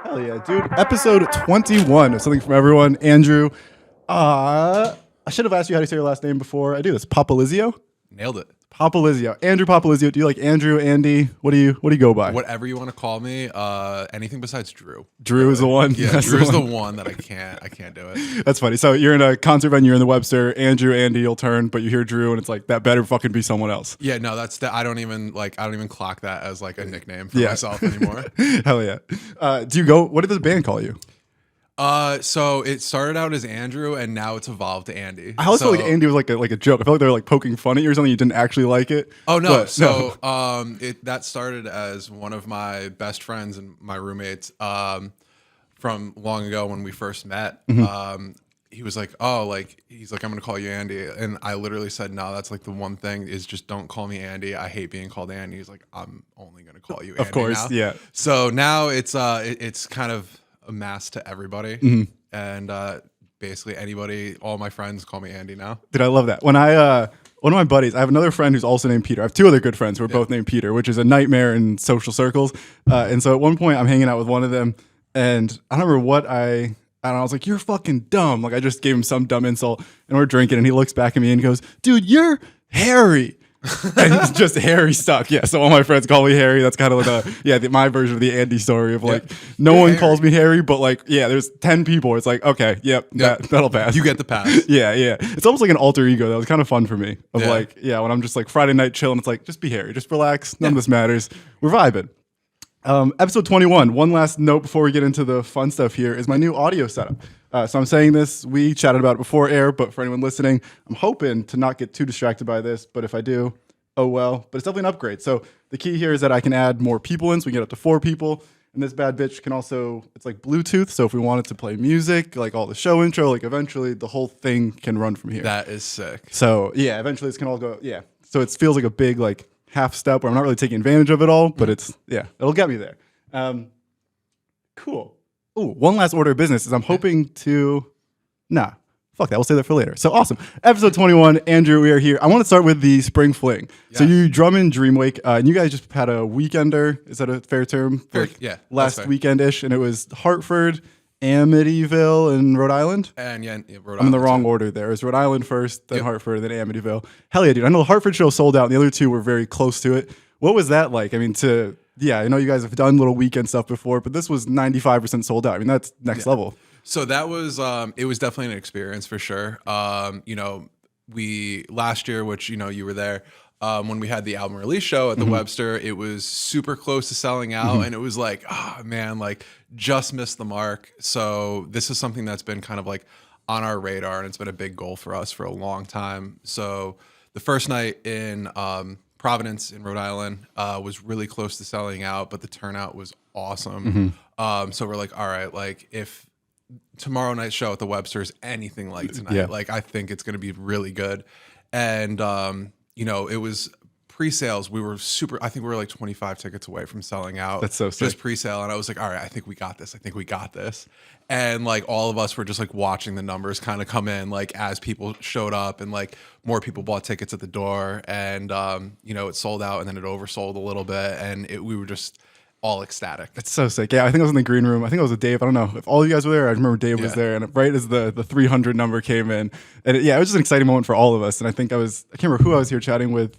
Hell yeah, dude. Episode 21 of Something from Everyone. Andrew, I should have asked you how to say your last name before I do this. Popolizio? Nailed it. Popolizio. Andrew Popolizio. Do you like Andrew, Andy? What do you go by? Whatever you want to call me. Anything besides Drew. Drew is the one? Yeah, That's Drew is the one that I can't do it. That's funny. So you're in a concert venue, you're in the Webster, Andrew, Andy, you'll turn, but you hear Drew and it's like, that better fucking be someone else. Yeah, no, I don't even clock that as like a nickname for myself anymore. Hell yeah. What did this band call you? So it started out as Andrew and now it's evolved to Andy. I always felt like Andy was like a joke. I felt like they were like poking fun at you or something. You didn't actually like it. Oh no. But, That started as one of my best friends and my roommates, from long ago when we first met. He was like, I'm gonna call you Andy. And I literally said, no, that's like the one thing is just don't call me Andy. I hate being called Andy. He's like, I'm only gonna call you Andy. Of course, now. yeah. So now it's kind of a mass to everybody. And basically anybody, all my friends call me Andy now. Dude, I love that. When one of my buddies, I have another friend who's also named Peter. I have two other good friends who are both named Peter, which is a nightmare in social circles. And so at one point I'm hanging out with one of them and I don't remember I was like, you're fucking dumb. Like I just gave him some dumb insult and we're drinking and he looks back at me and goes, dude, you're Harry. And it's just Harry stuck. Yeah, so all my friends call me Harry. That's kind of like my version of the Andy story of like no one Harry. calls me Harry, but like there's 10 people. It's like okay, that'll pass. You get the pass. Yeah. It's almost like an alter ego. That was kind of fun for me. Of when I'm just like Friday night chilling, it's like just be Harry, just relax. None of this matters. We're vibing. Episode 21. One last note before we get into the fun stuff here is my new audio setup. So I'm saying this, we chatted about it before air, but for anyone listening, I'm hoping to not get too distracted by this, but if I do, oh well. But it's definitely an upgrade. So the key here is that I can add more people in, so we can get up to 4 people. And this bad bitch can also, it's like Bluetooth, so if we wanted to play music, like all the show intro, like eventually the whole thing can run from here. That is sick. So yeah, eventually this can all go, So it feels like a big like half step where I'm not really taking advantage of it all, but it'll get me there. Cool. Ooh, one last order of business is I'm hoping to, fuck that. We'll say that for later. So awesome. Episode 21, Andrew, we are here. I want to start with the spring fling. Yes. So you drum in Dreamwake, and you guys just had a weekender. Is that a fair term? Last weekend-ish, and it was Hartford, Amityville, and Rhode Island. And Rhode Island. I'm in the wrong order there. It was Rhode Island first, then Hartford, then Amityville. Hell yeah, dude. I know the Hartford show sold out, and the other two were very close to it. What was that like? I mean, I know you guys have done little weekend stuff before, but this was 95% sold out. I mean, that's next level. So that was, it was definitely an experience for sure. We last year, which, you were there, when we had the album release show at the Webster, it was super close to selling out and it was like, oh man, like just missed the mark. So this is something that's been kind of like on our radar and it's been a big goal for us for a long time. So the first night in, Providence in Rhode Island was really close to selling out, but the turnout was awesome. So we're like, all right, like if tomorrow night's show at the Webster is anything like tonight, like I think it's going to be really good. And, it was pre-sales. I think we were like 25 tickets away from selling out. That's so sick. Just pre-sale. And I was like, all right, I think we got this. And like all of us were just like watching the numbers kind of come in, like as people showed up and like more people bought tickets at the door and, it sold out and then it oversold a little bit and we were just all ecstatic. It's so sick. Yeah, I think I was in the green room. I think it was with Dave. I don't know if all you guys were there. I remember Dave was there, and right as the 300 number came in, and it was just an exciting moment for all of us. And I think I can't remember who I was here chatting with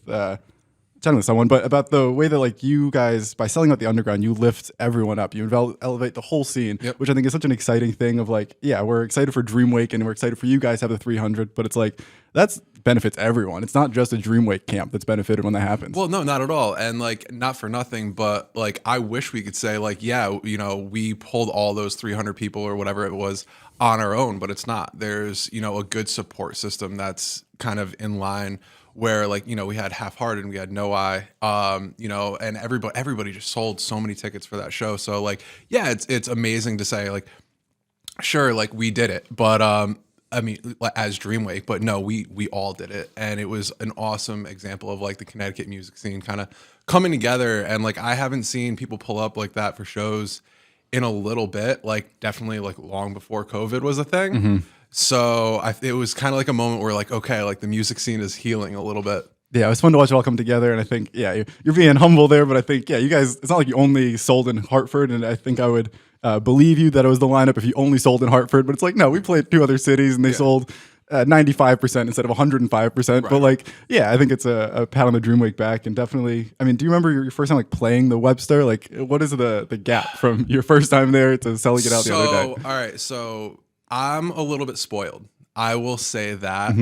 someone, but about the way that like you guys, by selling out the underground, you lift everyone up. You elevate the whole scene, which I think is such an exciting thing of like, we're excited for Dreamwake and we're excited for you guys to have the 300, but it's like, that's benefits everyone. It's not just a Dreamwake camp that's benefited when that happens. Well, no, not at all. And like, not for nothing, but like, I wish we could say like, we pulled all those 300 people or whatever it was on our own, but it's not. There's, a good support system that's kind of in line where like, we had Half-Hearted and we had No Eye, and everybody just sold so many tickets for that show. So like, it's amazing to say like, sure, like we did it, but, I mean, as Dreamwake, but no, we all did it. And it was an awesome example of like the Connecticut music scene kind of coming together. And like, I haven't seen people pull up like that for shows in a little bit, like definitely like long before COVID was a thing. So it was kind of like a moment where like, okay, like the music scene is healing a little bit. Yeah, it was fun to watch it all come together. And I think, you're being humble there, but I think, you guys, it's not like you only sold in Hartford. And I think I would believe you that it was the lineup if you only sold in Hartford, but it's like, no, we played 2 other cities and they sold 95% instead of 105%. Right. But like, yeah, I think it's a pat on the Dreamwake back. And definitely, I mean, do you remember your first time like playing the Webster? Like, what is the gap from your first time there to selling it out the other day? All right, so I'm a little bit spoiled. I will say that.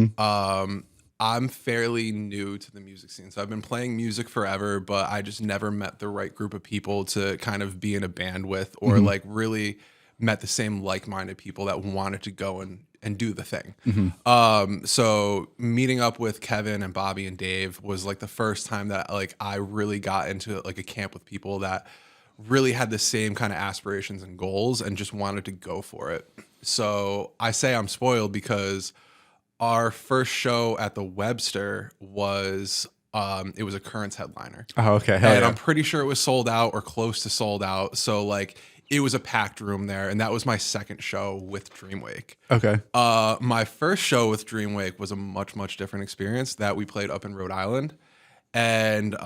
I'm fairly new to the music scene. So I've been playing music forever, but I just never met the right group of people to kind of be in a band with, or like really met the same like-minded people that wanted to go and do the thing. So meeting up with Kevin and Bobby and Dave was like the first time that like I really got into like a camp with people that really had the same kind of aspirations and goals and just wanted to go for it. So I say I'm spoiled because our first show at the Webster was it was a Currents headliner. Oh, okay. And I'm pretty sure it was sold out or close to sold out. So like it was a packed room there, and that was my second show with Dreamwake. Okay. My first show with Dreamwake was a much different experience that we played up in Rhode Island, and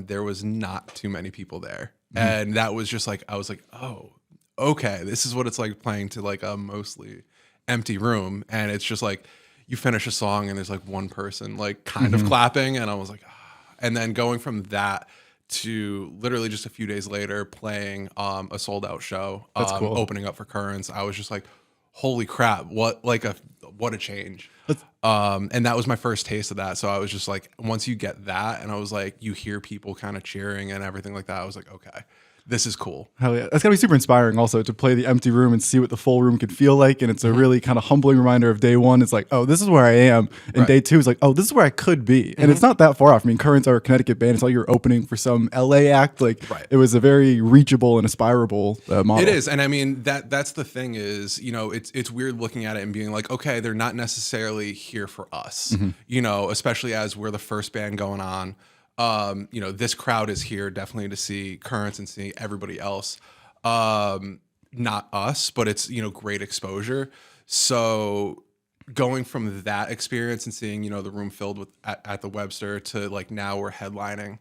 there was not too many people there. And that was just like, I was like, oh, okay, this is what it's like playing to like a mostly empty room. And it's just like, you finish a song and there's like one person like kind of clapping. And I was like, ah. And then going from that to literally just a few days later playing a sold out show, That's cool. opening up for Currents, I was just like, holy crap, what a change. And that was my first taste of that. So I was just like, once you get that, and I was like, you hear people kind of cheering and everything like that, I was like, okay, this is cool. Hell yeah. That's gotta be super inspiring also to play the empty room and see what the full room could feel like. And it's a really kind of humbling reminder of day one. It's like, oh, this is where I am. And day two is like, oh, this is where I could be. And it's not that far off. I mean, Currents are a Connecticut band. It's like you're opening for some LA act. Like it was a very reachable and aspirable model. It is. And I mean, that's the thing is, you know, it's weird looking at it and being like, okay, they're not necessarily here for us, you know, especially as we're the first band going on. You know, this crowd is here definitely to see Currents and see everybody else. Not us, but it's, you know, great exposure. So going from that experience and seeing, you know, the room filled with at the Webster to like now we're headlining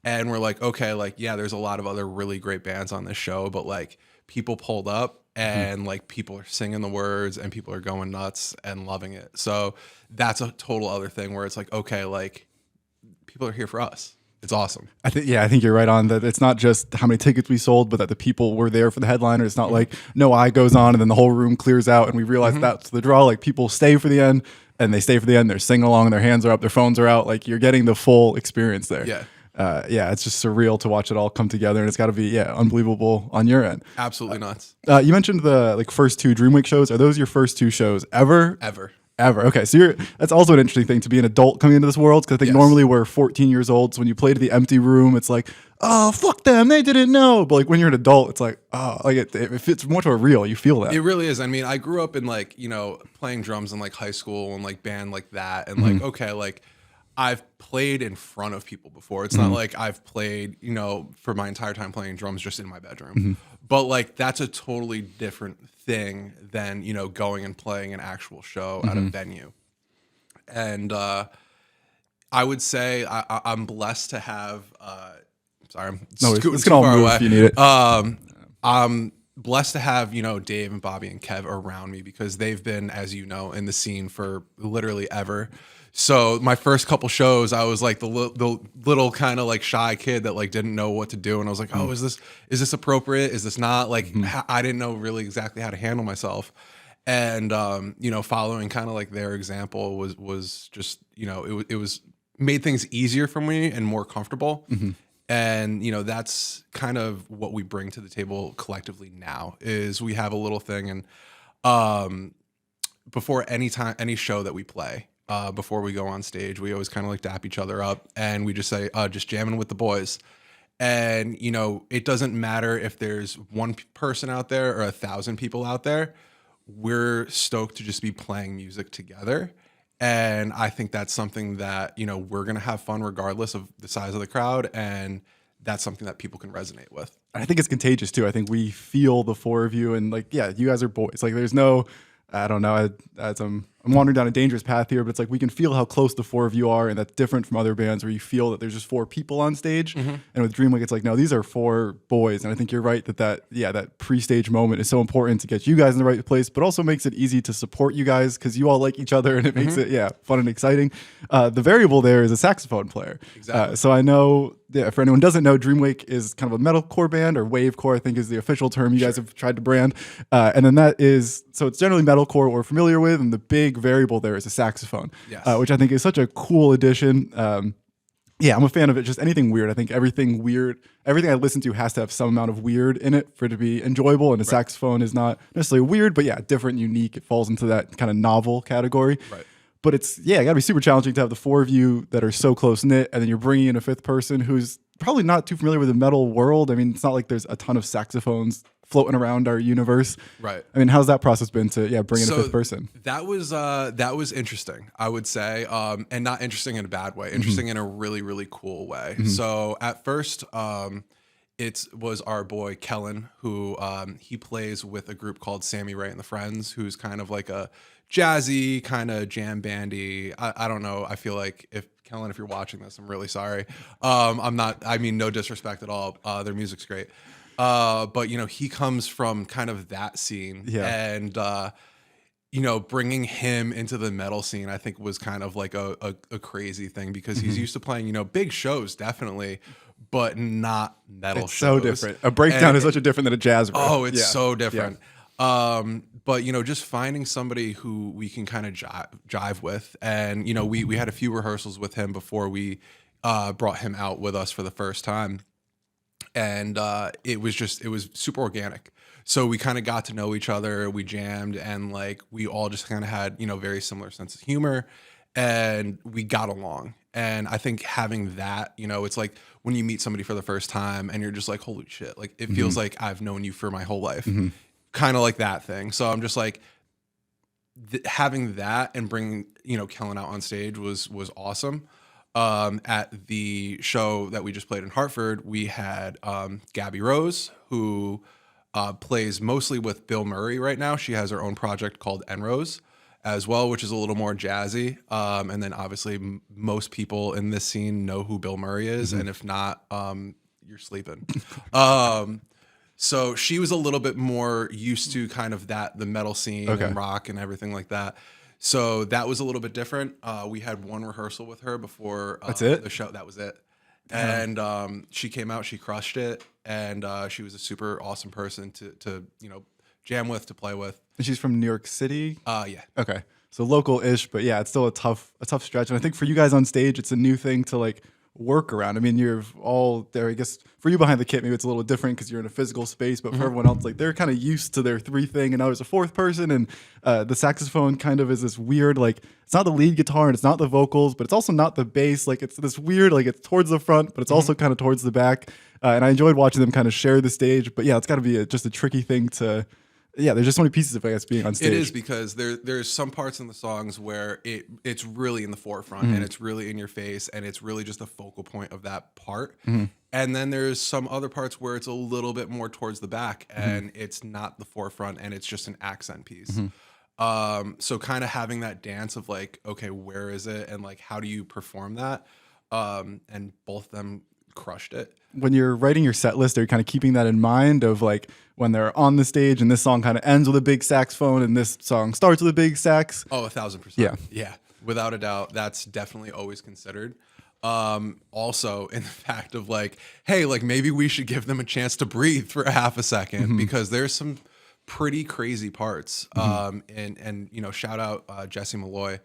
and we're like, okay, like, yeah, there's a lot of other really great bands on this show, but like people pulled up and like people are singing the words and people are going nuts and loving it. So that's a total other thing where it's like, okay, like, people are here for us. It's awesome. I think you're right on that. It's not just how many tickets we sold, but that the people were there for the headliner. It's not like no eye goes on and then the whole room clears out and we realize that's the draw. Like people stay for the end and they stay for the end. They're singing along, their hands are up, their phones are out. Like you're getting the full experience there. Yeah. It's just surreal to watch it all come together, and it's got to be unbelievable on your end. Absolutely nuts. You mentioned the like first 2 Dreamwake shows. Are those your first 2 shows ever? Ever. Okay, so that's also an interesting thing to be an adult coming into this world, because I think normally we're 14 years old, so when you play to the empty room, it's like, oh, fuck them, they didn't know. But like when you're an adult, it's like, oh, like it fits more to a real. You feel that. It really is. I mean, I grew up in like, you know, playing drums in like high school and like band like that, and like, okay, like I've played in front of people before. It's not like I've played, you know, for my entire time playing drums just in my bedroom. But like that's a totally different thing than, you know, going and playing an actual show at a venue. And I would say I'm blessed to have sorry, I'm scooting too far away. If you need it. I'm blessed to have, you know, Dave and Bobby and Kev around me, because they've been, as you know, in the scene for literally ever. So my first couple shows, I was like the little kind of like shy kid that like didn't know what to do, and I was like, oh, is this appropriate? Is this not? Like I didn't know really exactly how to handle myself, and you know, following kind of like their example was just, you know, it was made things easier for me and more comfortable. And you know, that's kind of what we bring to the table collectively now, is we have a little thing, and before any show that we play. Before we go on stage, we always kind of like dap each other up, and we just say, just jamming with the boys. And, you know, it doesn't matter if there's one person out there or 1,000 people out there. We're stoked to just be playing music together. And I think that's something that, you know, we're going to have fun regardless of the size of the crowd. And that's something that people can resonate with. I think it's contagious too. I think we feel the 4 of you, and like, yeah, you guys are boys. Like there's no, I don't know, as I'm I'm wandering down a dangerous path here, but it's like we can feel how close the four of you are, and that's different from other bands where you feel that there's just four people on stage. And with Dreamwake, it's like, no, these are four boys. And I think you're right that pre-stage moment is so important to get you guys in the right place, but also makes it easy to support you guys because you all like each other, and it makes it fun and exciting. The variable there is a saxophone player. Exactly. So I know, for anyone who doesn't know, Dreamwake is kind of a metalcore band, or wavecore, I think is the official term you guys have tried to brand. And then so it's generally metalcore what we're familiar with, and the big variable there is a saxophone, which I think is such a cool addition. I'm a fan of it. Just anything weird. I think everything I listen to has to have some amount of weird in it for it to be enjoyable. And a saxophone is not necessarily weird, but different, unique. It falls into that kind of novel category. Right. But it's, it got to be super challenging to have the four of you that are so close knit, and then you're bringing in a fifth person who's probably not too familiar with the metal world. I mean, it's not like there's a ton of saxophones floating around our universe. Right. I mean, how's that process been to bring in a fifth person? That was interesting, I would say, and not interesting in a bad way, interesting in a really, really cool way. So at first, it was our boy Kellen, who he plays with a group called Sammy Ray and the Friends, who's kind of like a jazzy, kind of jam bandy. I don't know. I feel like if Kellen, if you're watching this, I'm really sorry. I mean, no disrespect at all. Their music's great. But he comes from kind of that scene, and bringing him into the metal scene, I think was kind of like a crazy thing, because he's used to playing, big shows, definitely, but not metal It's shows. so different. A breakdown is such a different than a jazz riff. Oh, it's so different. But just finding somebody who we can kind of jive with, and we had a few rehearsals with him before we brought him out with us for the first time, and it was super organic. So we kind of got to know each other, we jammed, and like we all just kind of had very similar sense of humor, and we got along. And I think having that, it's like when you meet somebody for the first time and you're just like, holy shit, like it feels like I've known you for my whole life. Kind of like that thing. So I'm just like, having that and bringing Kellen out on stage was awesome. At the show that we just played in Hartford, we had Gabby Rose, who plays mostly with Bill Murray right now. She has her own project called N-Rose as well, which is a little more jazzy. And then obviously most people in this scene know who Bill Murray is, and if not, you're sleeping. So she was a little bit more used to kind of the metal scene and rock and everything like that. So that was a little bit different. We had one rehearsal with her before the show. That was it. And she came out, she crushed it. And she was a super awesome person to jam with, to play with. And she's from New York City? Yeah. Okay. So local-ish, but it's still a tough stretch. And I think for you guys on stage, it's a new thing to like work around. I mean, you're all there. I guess for you behind the kit, maybe it's a little different because you're in a physical space, but for everyone else, like they're kind of used to their three thing, and now there's a fourth person, and the saxophone kind of is this weird, like it's not the lead guitar and it's not the vocals, but it's also not the bass. Like it's this weird, like it's towards the front, but it's also kind of towards the back. And I enjoyed watching them kind of share the stage, but it's got to be just a tricky thing to. There's just so many pieces of, I guess, being on stage. It is, because there's some parts in the songs where it's really in the forefront and it's really in your face and it's really just a focal point of that part. And then there's some other parts where it's a little bit more towards the back and it's not the forefront and it's just an accent piece. So kind of having that dance of like, okay, where is it? And like, how do you perform that? And both of them crushed it. When you're writing your set list, are you kind of keeping that in mind of like when they're on the stage and this song kind of ends with a big saxophone and this song starts with a big sax? Oh, 1,000%. Yeah. Without a doubt. That's definitely always considered. Also in the fact of like, hey, like maybe we should give them a chance to breathe for a half a second, because there's some pretty crazy parts. And shout out Jesse Malloy,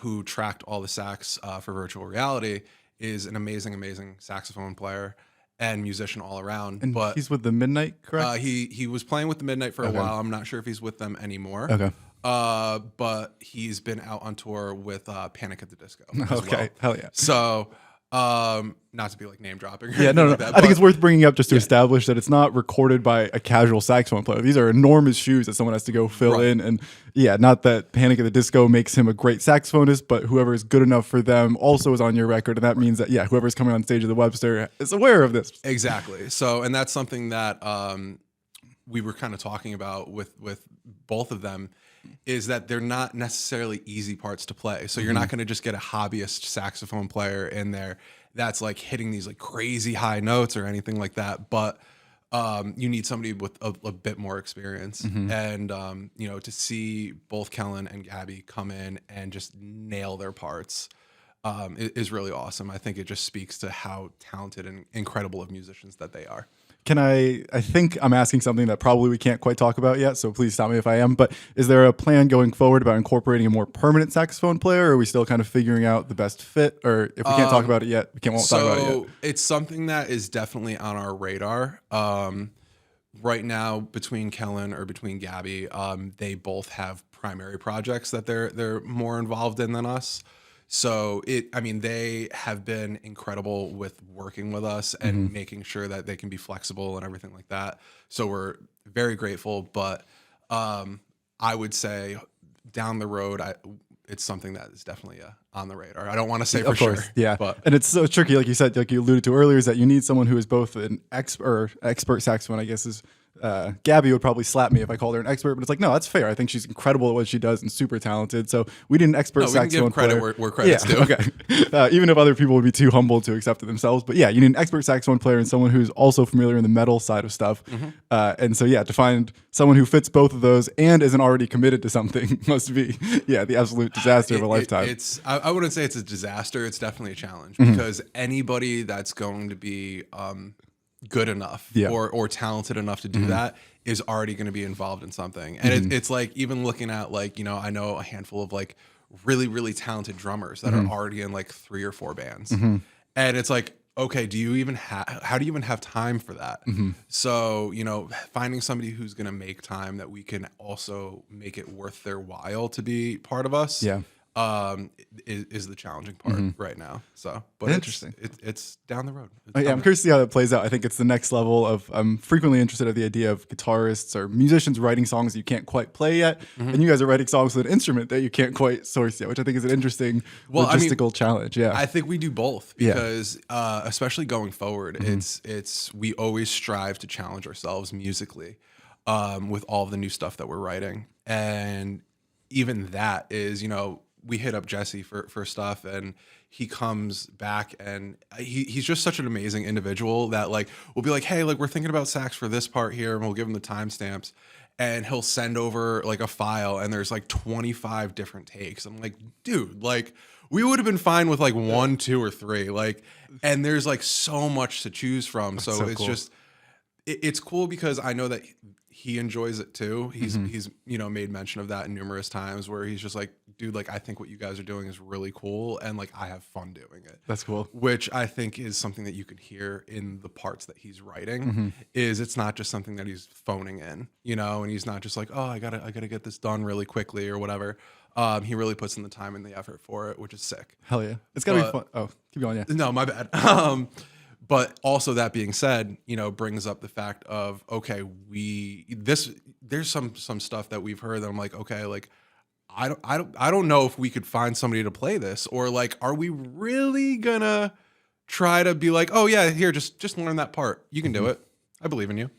who tracked all the sax for virtual reality, is an amazing saxophone player and musician all around. And but he's with the Midnight, correct? He was playing with the Midnight for a while. I'm not sure if he's with them anymore. Okay. But he's been out on tour with Panic at the Disco. Okay, well. hell yeah. So, not to be like name dropping. No. Like that, I think it's worth bringing up just to establish that it's not recorded by a casual saxophone player. These are enormous shoes that someone has to go fill in. And not that Panic at the Disco makes him a great saxophonist, but whoever is good enough for them also is on your record. And that means that, whoever's coming on stage at the Webster is aware of this. Exactly. So, and that's something that we were kind of talking about with both of them, is that they're not necessarily easy parts to play. So you're not going to just get a hobbyist saxophone player in there that's like hitting these like crazy high notes or anything like that. But you need somebody with a bit more experience. And, you know, to see both Kellen and Gabby come in and just nail their parts is really awesome. I think it just speaks to how talented and incredible of musicians that they are. I think I'm asking something that probably we can't quite talk about yet, so please stop me if I am, but is there a plan going forward about incorporating a more permanent saxophone player, or are we still kind of figuring out the best fit? Or if we can't talk about it yet, won't talk about it yet. It's something that is definitely on our radar. Right now, between Gabby, they both have primary projects that they're more involved in than us. So they have been incredible with working with us and making sure that they can be flexible and everything like that. So we're very grateful, but I would say down the road, it's something that is definitely on the radar. I don't want to say for sure. Yeah. But and it's so tricky, like you said, like you alluded to earlier, is that you need someone who is both an expert saxophone, I guess is Gabby would probably slap me if I called her an expert, but it's like, no, that's fair. I think she's incredible at what she does and super talented. So we need an expert saxophone player. We can give credit where credit's due. Okay. Even if other people would be too humble to accept it themselves. But yeah, you need an expert saxophone player and someone who's also familiar in the metal side of stuff. And so yeah, to find someone who fits both of those and isn't already committed to something must be the absolute disaster of a lifetime. I wouldn't say it's a disaster. It's definitely a challenge because anybody that's going to be good enough or talented enough to do that is already going to be involved in something. And it's like, even looking at like, you know, I know a handful of like really, really talented drummers that are already in like 3 or 4 bands. And it's like, okay, how do you even have time for that? So, you know, finding somebody who's going to make time that we can also make it worth their while to be part of us. Is the challenging part right now. So, but interesting. It's down the road. I'm curious to see how that plays out. I think it's the next level of, I'm frequently interested in the idea of guitarists or musicians writing songs that you can't quite play yet. And you guys are writing songs with an instrument that you can't quite source yet, which I think is an interesting logistical challenge. Yeah. I think we do both because, especially going forward, we always strive to challenge ourselves musically, with all of the new stuff that we're writing. And even that is, you know, we hit up Jesse for stuff, and he comes back, and he's just such an amazing individual that like we'll be like, hey, like we're thinking about sax for this part here, and we'll give him the timestamps, and he'll send over like a file, and there's like 25 different takes. I'm like, dude, like we would have been fine with like 1, 2, or 3, like, and there's like so much to choose from. So it's cool. Just it's cool because I know that he enjoys it too. He's you know, made mention of that numerous times where he's just like, dude, like I think what you guys are doing is really cool, and like I have fun doing it. That's cool. Which I think is something that you can hear in the parts that he's writing. Is it's not just something that he's phoning in, you know, and he's not just like, oh, I gotta get this done really quickly or whatever. He really puts in the time and the effort for it, which is sick. Hell yeah, it's gotta be fun. Oh, keep going. Yeah. No, my bad. But also that being said, you know, brings up the fact of, okay, there's some stuff that we've heard that I'm like, okay, like I don't know if we could find somebody to play this, or like, are we really gonna try to be like, oh yeah, here, just learn that part. You can do it. I believe in you.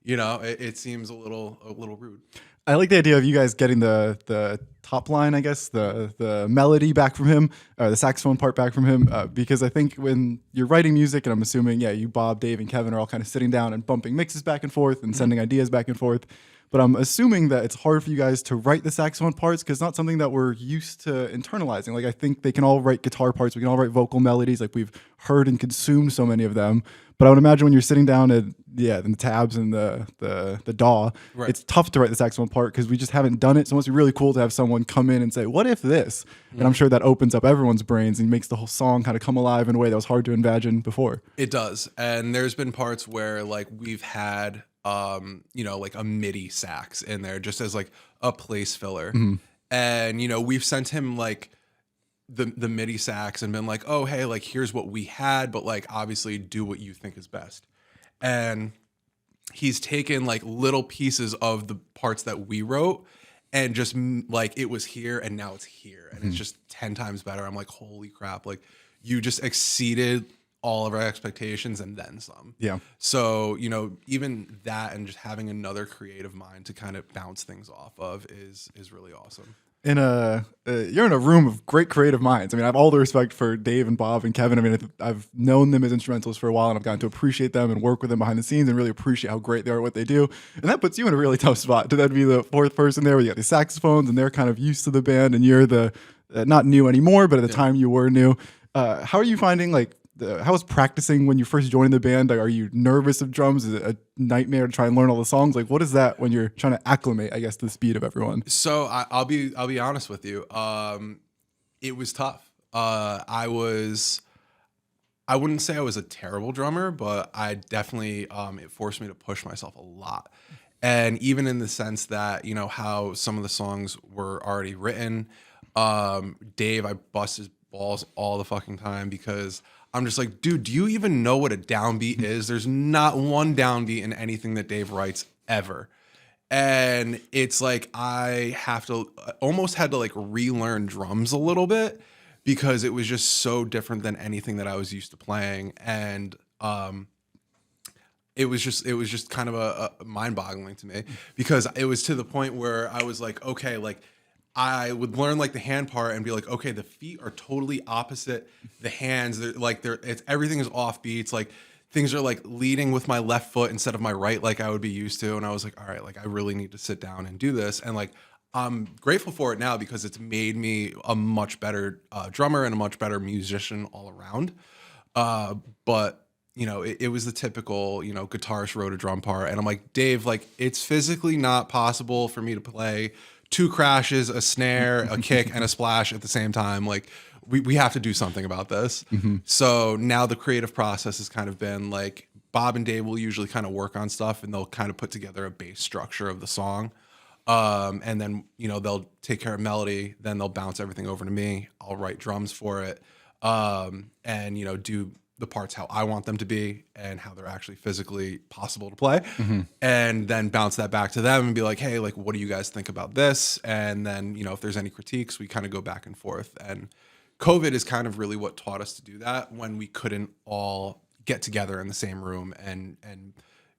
You know, it seems a little rude. I like the idea of you guys getting the top line, I guess, the melody back from him, the saxophone part back from him, because I think when you're writing music, and I'm assuming, you, Bob, Dave, and Kevin are all kind of sitting down and bumping mixes back and forth and sending ideas back and forth. But I'm assuming that it's hard for you guys to write the saxophone parts because it's not something that we're used to internalizing. Like I think they can all write guitar parts, we can all write vocal melodies, like we've heard and consumed so many of them. But I would imagine when you're sitting down at the tabs and the DAW, it's tough to write the saxophone part because we just haven't done it. So it must be really cool to have someone come in and say, "What if this?" And I'm sure that opens up everyone's brains and makes the whole song kind of come alive in a way that was hard to imagine before. It does, and there's been parts where like we've had you know, like a MIDI sax in there just as like a place filler, and you know, we've sent him like the MIDI sax and been like, oh, hey, like here's what we had, but like obviously do what you think is best. And he's taken like little pieces of the parts that we wrote and just like it was here and now it's here and it's just 10 times better. I'm like, holy crap, like you just exceeded all of our expectations and then some. Yeah. So, you know, even that and just having another creative mind to kind of bounce things off of is really awesome. You're in a room of great creative minds. I mean, I have all the respect for Dave and Bob and Kevin. I mean, I've known them as instrumentalists for a while, and I've gotten to appreciate them and work with them behind the scenes and really appreciate how great they are at what they do. And that puts you in a really tough spot to then be the fourth person there where you got the saxophones and they're kind of used to the band and you're the not new anymore, but at the time you were new. How are you finding how was practicing when you first joined the band? Are you nervous of drums? Is it a nightmare to try and learn all the songs? Like, what is that when you're trying to acclimate, I guess, to the speed of everyone? So I'll be honest with you. It was tough. I wouldn't say I was a terrible drummer, but I definitely it forced me to push myself a lot. And even in the sense that, you know, how some of the songs were already written. Dave, I bust his balls all the fucking time because I'm just like, dude, do you even know what a downbeat is? There's not one downbeat in anything that Dave writes ever. And it's like I almost had to like relearn drums a little bit because it was just so different than anything that I was used to playing. And it was just kind of a mind-boggling to me because it was to the point where I was like, okay, like I would learn like the hand part and be like, okay, the feet are totally opposite the hands. Everything is off beats. Like things are like leading with my left foot instead of my right, like I would be used to. And I was like, all right, like I really need to sit down and do this. And like, I'm grateful for it now because it's made me a much better drummer and a much better musician all around. But you know, it was the typical, you know, guitarist wrote a drum part. And I'm like, Dave, like it's physically not possible for me to play 2 crashes, a snare, a kick, and a splash at the same time. Like we have to do something about this. Mm-hmm. So now the creative process has kind of been like Bob and Dave will usually kind of work on stuff and they'll kind of put together a bass structure of the song. And then, you know, they'll take care of melody, then they'll bounce everything over to me. I'll write drums for it. And, you know, do the parts how I want them to be and how they're actually physically possible to play. Mm-hmm. And then bounce that back to them and be like, hey, like, what do you guys think about this? And then, you know, if there's any critiques, we kind of go back and forth. And COVID is kind of really what taught us to do that when we couldn't all get together in the same room and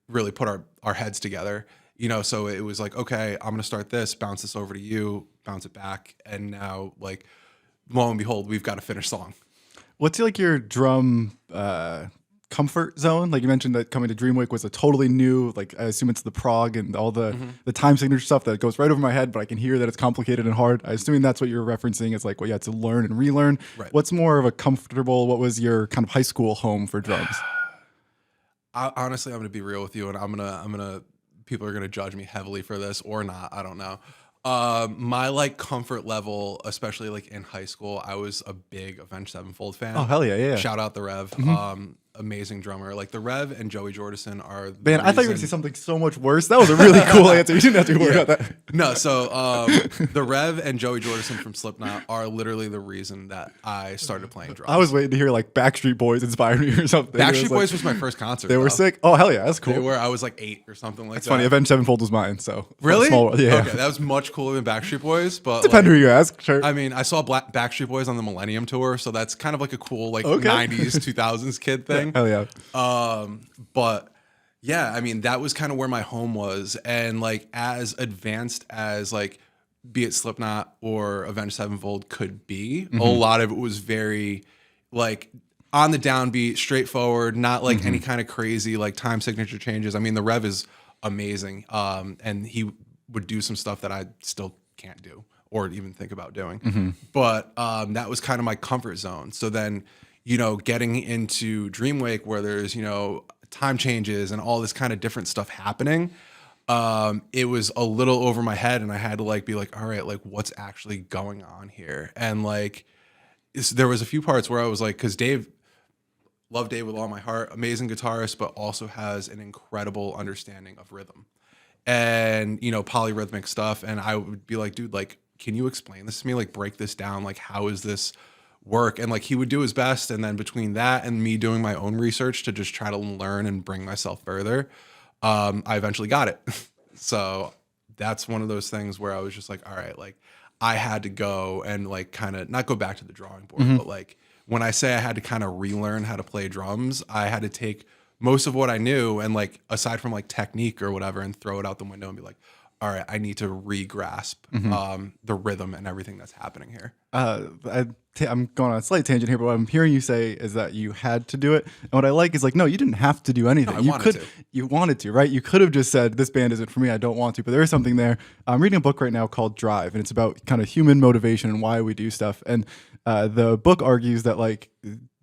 really put our heads together. You know, so it was like, okay, I'm going to start this, bounce this over to you, bounce it back. And now, like, lo and behold, we've got a finished song. What's like your drum comfort zone? Like you mentioned that coming to Dreamwake was a totally new, like I assume it's the prog and all the time signature stuff that goes right over my head, but I can hear that it's complicated and hard. I assume that's what you're referencing. It's like what you had to learn and relearn. Right. What's more of a comfortable, what was your kind of high school home for drums? Honestly, I'm going to be real with you and I'm going to, people are going to judge me heavily for this or not. I don't know. My like comfort level, especially like in high school, I was a big Avenged Sevenfold fan. Oh hell yeah, yeah! Shout out the Rev, amazing drummer. Like the Rev and Joey Jordison are. Man, I thought you were gonna say something so much worse. That was a really cool answer. You didn't have to worry about that. No, so the Rev and Joey Jordison from Slipknot are literally the reason that I started playing drums. I was waiting to hear like Backstreet Boys inspired me or something. Backstreet Boys was my first concert. They were sick. Oh hell yeah, that's cool. They were. I was like 8 or something like that. That's funny. Avenged Sevenfold was mine. So really, yeah. Okay, that was much cooler than Backstreet Boys, but depending who you ask. Sure. I mean, I saw Backstreet Boys on the Millennium Tour, so that's kind of like a cool like 90s 2000s kid thing. Hell yeah. But yeah, I mean, that was kind of where my home was, and like as advanced as like be it Slipknot or Avenged Sevenfold could be, a lot of it was very like on the downbeat, straightforward, not like any kind of crazy like time signature changes. I mean, the Rev is amazing, and he would do some stuff that I still can't do or even think about doing. But that was kind of my comfort zone. So then, you know, getting into Dreamwake where there's, you know, time changes and all this kind of different stuff happening, it was a little over my head and I had to like be like, all right, like what's actually going on here? And like, there was a few parts where I was like, because love Dave with all my heart, amazing guitarist, but also has an incredible understanding of rhythm and, you know, polyrhythmic stuff. And I would be like, dude, like, can you explain this to me? Like, break this down. Like, how is this work? And like, he would do his best. And then between that and me doing my own research to just try to learn and bring myself further, I eventually got it. So that's one of those things where I was just like, all right, like I had to go and like kind of not go back to the drawing board, but like when I say I had to kind of relearn how to play drums, I had to take most of what I knew and like aside from like technique or whatever and throw it out the window and be like, all right, I need to re-grasp the rhythm and everything that's happening here. I'm going on a slight tangent here, but what I'm hearing you say is that you had to do it. And what I like is like, no, you didn't have to do anything. No, You wanted to, right? You could have just said, this band isn't for me, I don't want to. But there is something there. I'm reading a book right now called Drive, and it's about kind of human motivation and why we do stuff. And the book argues that like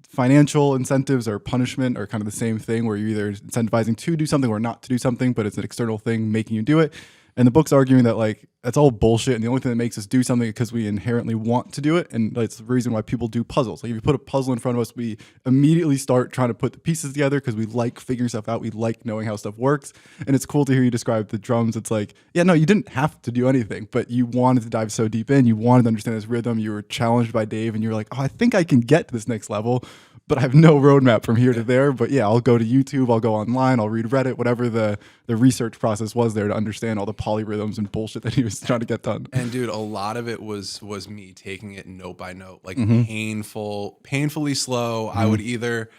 financial incentives or punishment are kind of the same thing, where you're either incentivizing to do something or not to do something, but it's an external thing making you do it. And the book's arguing that like that's all bullshit, and the only thing that makes us do something is because we inherently want to do it, and it's the reason why people do puzzles. Like if you put a puzzle in front of us, we immediately start trying to put the pieces together because we like figuring stuff out. We like knowing how stuff works, and it's cool to hear you describe the drums. It's like, yeah, no, you didn't have to do anything, but you wanted to dive so deep in. You wanted to understand this rhythm. You were challenged by Dave, and you were like, oh, I think I can get to this next level. But I have no roadmap from here to there. But yeah, I'll go to YouTube, I'll go online, I'll read Reddit, whatever the research process was there to understand all the polyrhythms and bullshit that he was trying to get done. And dude, a lot of it was me taking it note by note, like painfully slow. I would either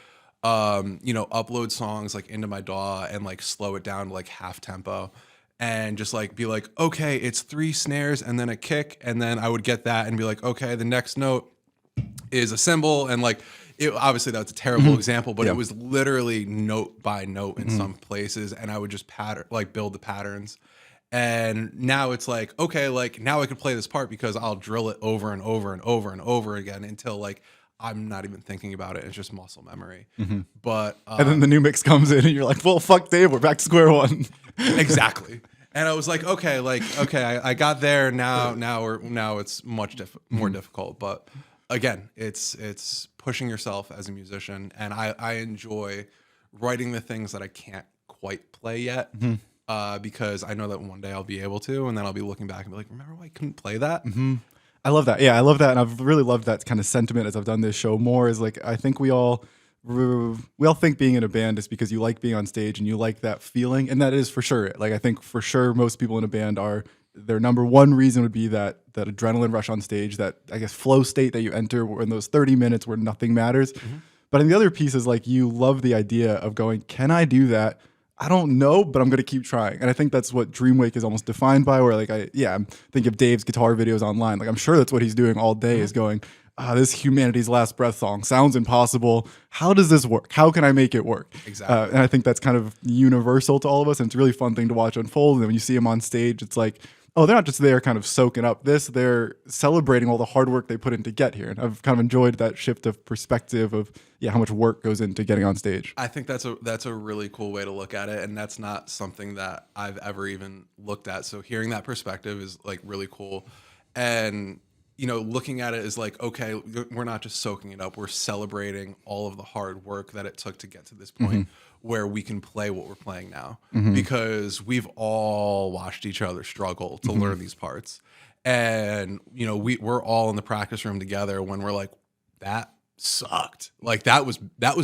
upload songs like into my DAW and like slow it down to like half tempo and just like be like, okay, it's 3 snares and then a kick, and then I would get that and be like, okay, the next note is a cymbal, and like obviously that's a terrible example, but it was literally note by note in some places, and I would just build the patterns. And now it's like, okay, like now I can play this part because I'll drill it over and over and over and over again until like I'm not even thinking about it. It's just muscle memory. But and then the new mix comes in and you're like, well, fuck Dave, we're back to square one. Exactly. And I was like, okay, I got there. Now it's much more difficult. But again, it's pushing yourself as a musician, and I enjoy writing the things that I can't quite play yet, because I know that one day I'll be able to, and then I'll be looking back and be like, remember why I couldn't play that? I love that. Yeah, I love that, and I've really loved that kind of sentiment as I've done this show more. Is like I think we all think being in a band is because you like being on stage and you like that feeling, and that is for sure. Like I think for sure most people in a band are. Their number one reason would be that adrenaline rush on stage, that I guess flow state that you enter in those 30 minutes where nothing matters. But in the other piece is like you love the idea of going, can I do that? I don't know, but I'm going to keep trying. And I think that's what Dreamwake is almost defined by, where like I'm thinking of Dave's guitar videos online. Like I'm sure that's what he's doing all day is going, this Humanity's Last Breath song sounds impossible. How does this work? How can I make it work? Exactly. And I think that's kind of universal to all of us. And it's a really fun thing to watch unfold. And then when you see him on stage, it's like, oh, they're not just there kind of soaking up this, they're celebrating all the hard work they put in to get here. And I've kind of enjoyed that shift of perspective of, how much work goes into getting on stage. I think that's a really cool way to look at it. And that's not something that I've ever even looked at. So hearing that perspective is like really cool. And, looking at it is like, okay, we're not just soaking it up. We're celebrating all of the hard work that it took to get to this point where we can play what we're playing now, because we've all watched each other struggle to learn these parts. And, we're all in the practice room together when we're like, that sucked. Like that was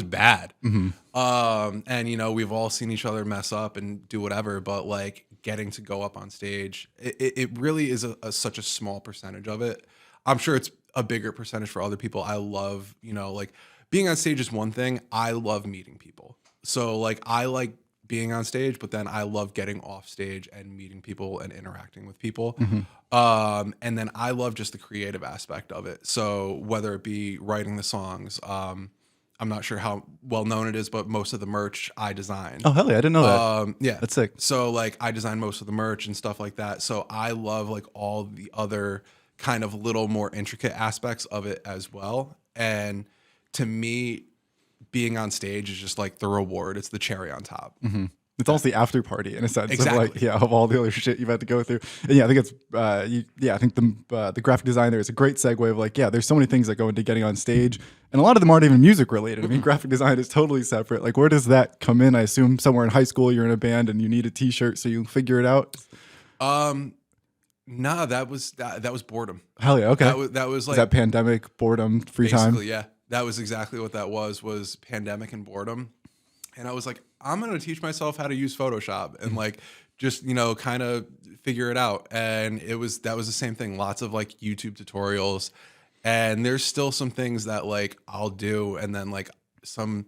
bad. And, we've all seen each other mess up and do whatever, but like getting to go up on stage, it really is such a small percentage of it. I'm sure it's a bigger percentage for other people. I love, like being on stage is one thing. I love meeting people. So like I like being on stage, but then I love getting off stage and meeting people and interacting with people. And then I love just the creative aspect of it. So whether it be writing the songs, I'm not sure how well known it is, but most of the merch I design. Oh, hell yeah, I didn't know that. Yeah. That's sick. So like I design most of the merch and stuff like that. So I love like all the other kind of little more intricate aspects of it as well. And to me, being on stage is just like the reward. It's the cherry on top. It's almost the after party in a sense Exactly. of like, of all the other shit you've had to go through. And I think it's, I think the graphic design there is a great segue of like, there's so many things that go into getting on stage, and a lot of them aren't even music related. I mean, graphic design is totally separate. Like, where does that come in? I assume somewhere in high school you're in a band and you need a t-shirt, so you figure it out. Nah, that was boredom. Hell yeah, okay. That was like is that pandemic, boredom, free time? Basically, yeah. That was exactly what that was pandemic and boredom. And I was like, I'm going to teach myself how to use Photoshop and like just, kind of figure it out. And that was the same thing. Lots of like YouTube tutorials. And there's still some things that like I'll do, and then like some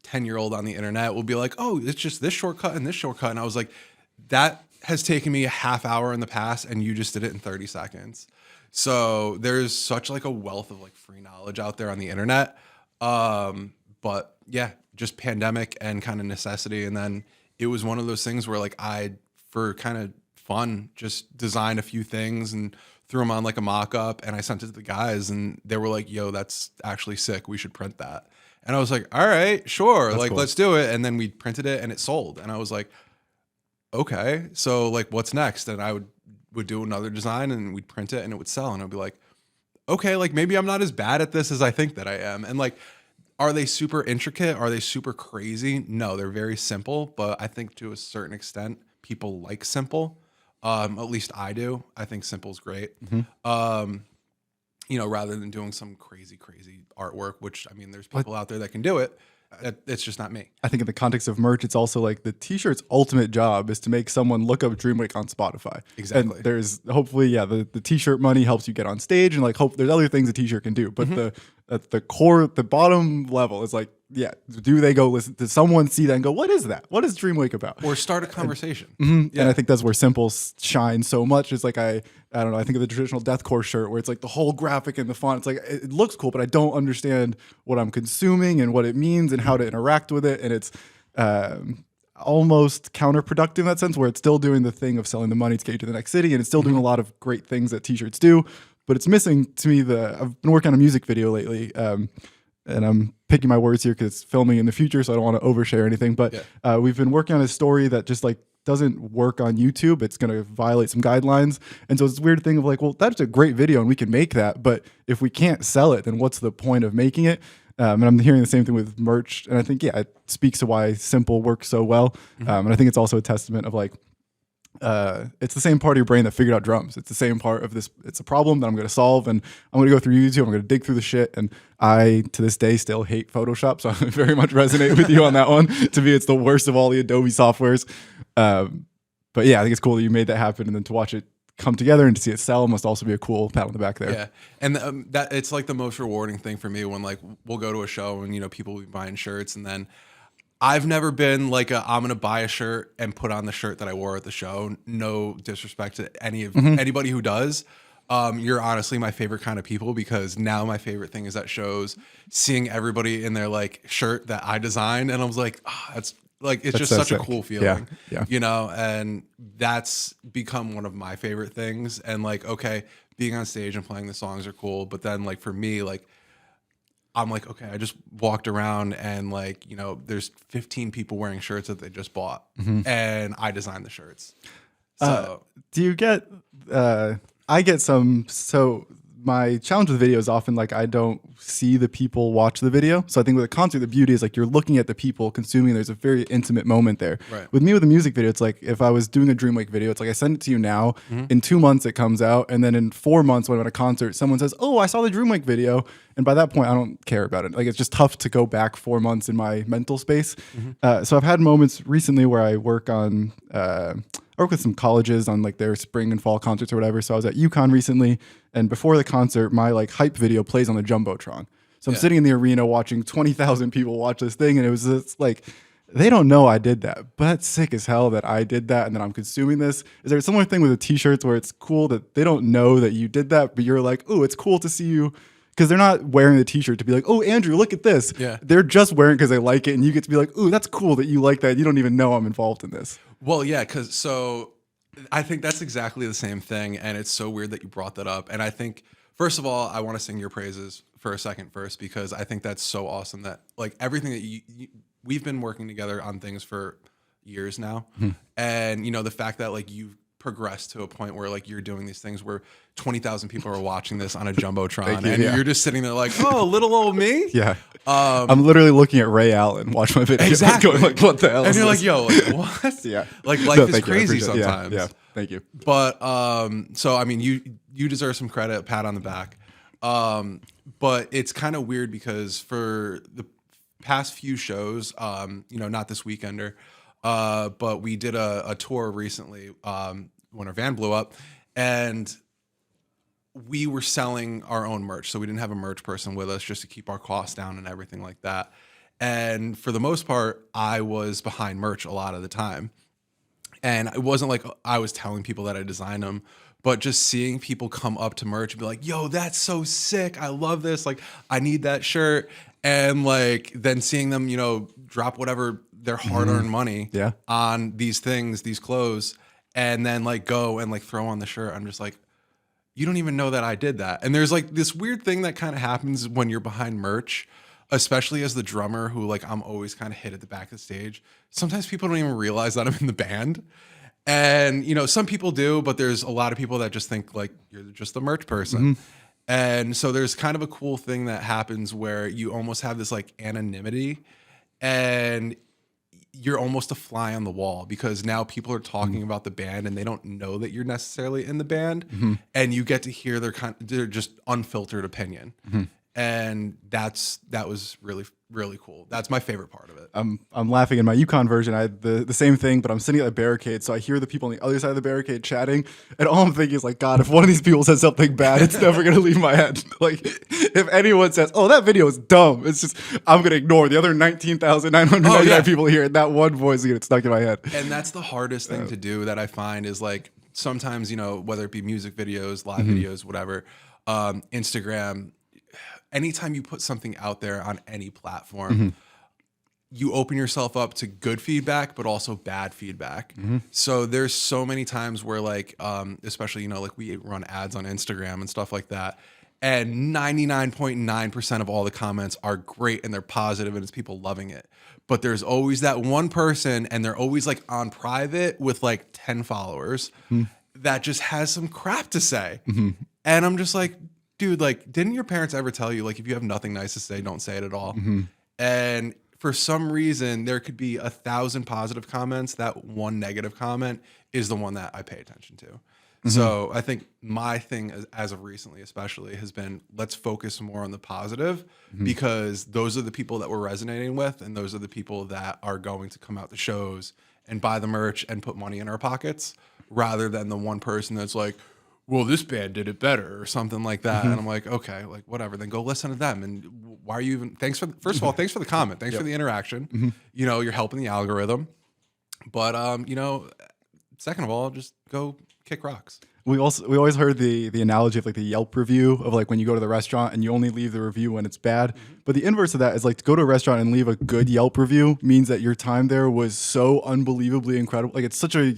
10-year-old on the internet will be like, oh, it's just this shortcut and this shortcut. And I was like, that has taken me a half hour in the past, and you just did it in 30 seconds. So there's such like a wealth of like free knowledge out there on the internet. But yeah, just pandemic and kind of necessity. And then it was one of those things where like I, for kind of fun, just designed a few things and threw them on like a mock-up, and I sent it to the guys, and they were like, yo, that's actually sick. We should print that. And I was like, all right, sure. That's like, cool. Let's do it. And then we printed it and it sold. And I was like, okay, so like what's next? And I would do another design and we'd print it and it would sell. And I'd be like, okay, like maybe I'm not as bad at this as I think that I am. And like, are they super intricate? Are they super crazy? No, they're very simple. But I think to a certain extent, people like simple. At least I do. I think simple's great. You know, rather than doing some crazy artwork, which I mean, there's people out there that can do it. It's just not me. I think in the context of merch, it's also like the t-shirt's ultimate job is to make someone look up Dreamwake on Spotify. Exactly. And there's hopefully, the t-shirt money helps you get on stage, and like there's other things a t-shirt can do. But the core, the bottom level is like, do they go listen? Does someone see that and go, what is that? What is Dreamwake about? Or start a conversation. And I think that's where simple shines so much. It's like, I don't know, I think of the traditional deathcore shirt where it's like the whole graphic and the font. It's like, it looks cool, but I don't understand what I'm consuming and what it means and how to interact with it. And it's almost counterproductive in that sense, where it's still doing the thing of selling the money to get you to the next city, and it's still doing a lot of great things that t-shirts do. But it's missing to me I've been working on a music video lately, and I'm picking my words here because it's filming in the future, so I don't want to overshare anything. But we've been working on a story that just like doesn't work on YouTube. It's going to violate some guidelines. And so it's this weird thing of like, well, that's a great video and we can make that, but if we can't sell it, then what's the point of making it? And I'm hearing the same thing with merch. And I think, it speaks to why simple works so well. And I think it's also a testament of like, it's the same part of your brain that figured out drums. It's the same part of this. It's a problem that I'm going to solve, and I'm going to go through YouTube. I'm going to dig through the shit. And I, to this day, still hate Photoshop. So I very much resonate with you on that one. To me, it's the worst of all the Adobe softwares. But yeah, I think it's cool that you made that happen, and then to watch it come together and to see it sell must also be a cool pat on the back there. Yeah, and that it's like the most rewarding thing for me when like we'll go to a show and people will be buying shirts, and then I've never been like I'm gonna buy a shirt and put on the shirt that I wore at the show. No disrespect to anybody who does. You're honestly my favorite kind of people, because now my favorite thing is at shows seeing everybody in their like shirt that I designed, and I was like, that's just such a cool feeling. Yeah. And that's become one of my favorite things. And like, okay, being on stage and playing the songs are cool, but then like for me, like I'm like, okay, I just walked around and like, there's 15 people wearing shirts that they just bought, and I designed the shirts. So do you get, I get some, so my challenge with video is often like I don't see the people watch the video. So I think with a concert, the beauty is like you're looking at the people consuming. There's a very intimate moment there. Right. With me, with a music video, it's like if I was doing a Dreamwake video, it's like I send it to you now. In 2 months it comes out, and then in 4 months when I'm at a concert, someone says, "Oh, I saw the Dreamwake video," and by that point I don't care about it. Like it's just tough to go back 4 months in my mental space. So I've had moments recently where I work on. I work with some colleges on like their spring and fall concerts or whatever. So I was at UConn recently, and before the concert, my like hype video plays on the Jumbotron. So I'm sitting in the arena watching 20,000 people watch this thing, and it was just like, they don't know I did that, but that's sick as hell that I did that and that I'm consuming this. Is there a similar thing with the t-shirts where it's cool that they don't know that you did that, but you're like, oh, it's cool to see you? Because they're not wearing the t-shirt to be like, oh, Andrew, look at this. Yeah. They're just wearing it because they like it, and you get to be like, ooh, that's cool that you like that. You don't even know I'm involved in this. Well, yeah, so I think that's exactly the same thing, and it's so weird that you brought that up. And I think, first of all, I want to sing your praises for a second first, because I think that's so awesome that like everything that we've been working together on things for years now, and the fact that like you've progressed to a point where like you're doing these things where 20,000 people are watching this on a Jumbotron, and you're just sitting there like, oh, little old me. Yeah. I'm literally looking at Ray Allen watch my video. Exactly. Going like, what the hell? And you're like, yo, like, what? Yeah. Like life is crazy sometimes. Yeah. Thank you. But so I mean, you deserve some credit, pat on the back. But it's kind of weird because for the past few shows, not this weekender, but we did a tour recently when our van blew up, and we were selling our own merch. So we didn't have a merch person with us just to keep our costs down and everything like that. And for the most part, I was behind merch a lot of the time. And it wasn't like I was telling people that I designed them, but just seeing people come up to merch and be like, yo, that's so sick. I love this. Like, I need that shirt. And like, then seeing them, drop whatever their hard-earned money on these things, these clothes, and then like go and like throw on the shirt. I'm just like, you don't even know that I did that. And there's like this weird thing that kind of happens when you're behind merch, especially as the drummer who like I'm always kind of hit at the back of the stage. Sometimes people don't even realize that I'm in the band. And, some people do, but there's a lot of people that just think like you're just the merch person. And so there's kind of a cool thing that happens where you almost have this like anonymity and you're almost a fly on the wall because now people are talking about the band and they don't know that you're necessarily in the band and you get to hear their just unfiltered opinion. And that was really, really cool. That's my favorite part of it. I'm laughing in my Yukon version. I had the same thing, but I'm sitting at the barricade, so I hear the people on the other side of the barricade chatting, and all I'm thinking is like, God, if one of these people says something bad, it's never gonna leave my head. Like, if anyone says, "Oh, that video is dumb," it's just I'm gonna ignore the other 19,999 people here, and that one voice is gonna get stuck in my head. And that's the hardest thing to do that I find is like sometimes whether it be music videos, live videos, whatever, Instagram. Anytime you put something out there on any platform, you open yourself up to good feedback, but also bad feedback. So there's so many times where like, especially, like we run ads on Instagram and stuff like that. And 99.9% of all the comments are great and they're positive and it's people loving it. But there's always that one person and they're always like on private with like 10 followers that just has some crap to say. And I'm just like, dude, like, didn't your parents ever tell you, like, if you have nothing nice to say, don't say it at all? And for some reason, there could be 1,000 positive comments. That one negative comment is the one that I pay attention to. So I think my thing, as of recently especially, has been let's focus more on the positive because those are the people that we're resonating with and those are the people that are going to come out to shows and buy the merch and put money in our pockets rather than the one person that's like, well, this band did it better or something like that. And I'm like, okay, like whatever, then go listen to them. And why are you even, first of all, thanks for the comment. Thanks for the interaction. You're helping the algorithm. But, second of all, just go kick rocks. We always heard the analogy of like the Yelp review of like when you go to the restaurant and you only leave the review when it's bad. But the inverse of that is like to go to a restaurant and leave a good Yelp review means that your time there was so unbelievably incredible. Like it's such a,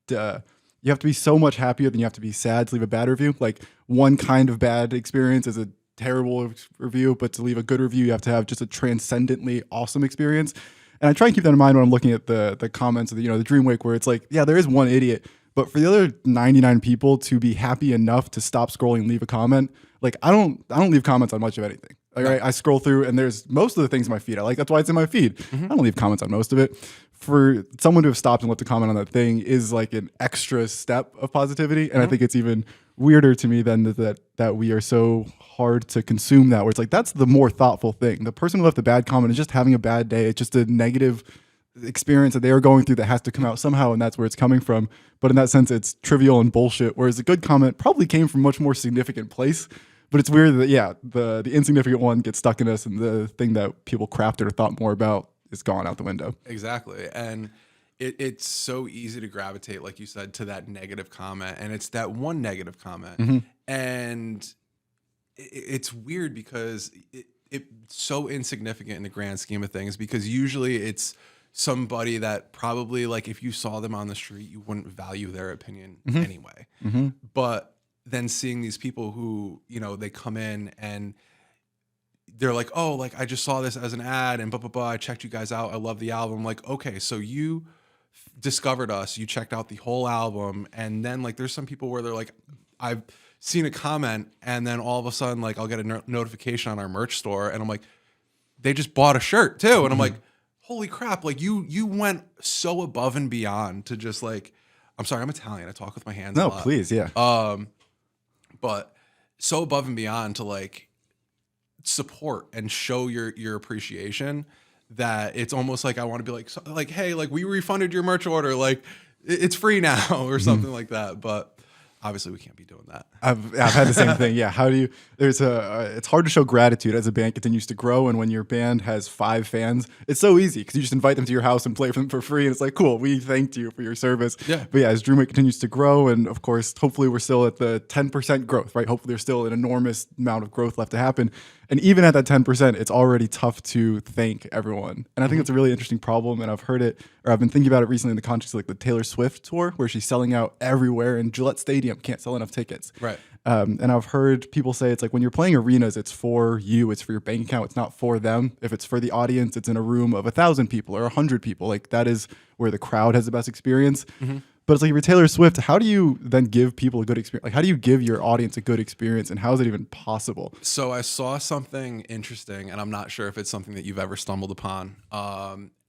you have to be so much happier than you have to be sad to leave a bad review. Like one kind of bad experience is a terrible review, but to leave a good review, you have to have just a transcendently awesome experience. And I try and keep that in mind when I'm looking at the comments of the Dreamwake, where it's like, yeah, there is one idiot, but for the other 99 people to be happy enough to stop scrolling and leave a comment, like I don't leave comments on much of anything. Like I scroll through and there's most of the things in my feed I like. That's why it's in my feed. I don't leave comments on most of it. For someone to have stopped and left a comment on that thing is like an extra step of positivity. And I think it's even weirder to me than that we are so hard to consume that, where it's like, that's the more thoughtful thing. The person who left the bad comment is just having a bad day. It's just a negative experience that they are going through that has to come out somehow. And that's where it's coming from. But in that sense, it's trivial and bullshit. Whereas a good comment probably came from a much more significant place. But it's weird that, the insignificant one gets stuck in us and the thing that people crafted or thought more about is gone out the window. Exactly. And it's so easy to gravitate, like you said, to that negative comment. And it's that one negative comment. And it's weird because it's so insignificant in the grand scheme of things, because usually it's somebody that probably, like, if you saw them on the street, you wouldn't value their opinion anyway. But then seeing these people who, they come in and they're like, oh, like, I just saw this as an ad and blah, blah, blah. I checked you guys out. I love the album. Like, okay, so you discovered us. You checked out the whole album. And then, like, there's some people where they're like, I've seen a comment, and then all of a sudden, like, I'll get a notification on our merch store. And I'm like, they just bought a shirt too. And I'm like, holy crap. Like, you went so above and beyond to just, like, I'm sorry, I'm Italian. I talk with my hands a lot. No, please, yeah. But so above and beyond to, like, support and show your appreciation that it's almost like I want to be like, hey, like, we refunded your merch order, like it's free now or something like that. But obviously we can't be doing that. I've had the same thing. Yeah. How do you, it's hard to show gratitude as a band continues to grow. And when your band has 5 fans, it's so easy because you just invite them to your house and play for them for free. And it's like, cool, we thanked you for your service. Yeah. But yeah, as Dreamwake continues to grow, and of course, hopefully we're still at the 10% growth, right? Hopefully there's still an enormous amount of growth left to happen. And even at that 10%, it's already tough to thank everyone. And I think it's a really interesting problem. And I've heard it, or I've been thinking about it recently in the context of like the Taylor Swift tour, where she's selling out everywhere and Gillette Stadium can't sell enough tickets. Right. And I've heard people say it's like when you're playing arenas, it's for you, it's for your bank account, it's not for them. If it's for the audience, it's in a room of 1,000 people or 100 people. Like that is where the crowd has the best experience. But it's like if you're Taylor Swift, how do you then give people a good experience? Like how do you give your audience a good experience, and how is it even possible? So I saw something interesting, and I'm not sure if it's something that you've ever stumbled upon.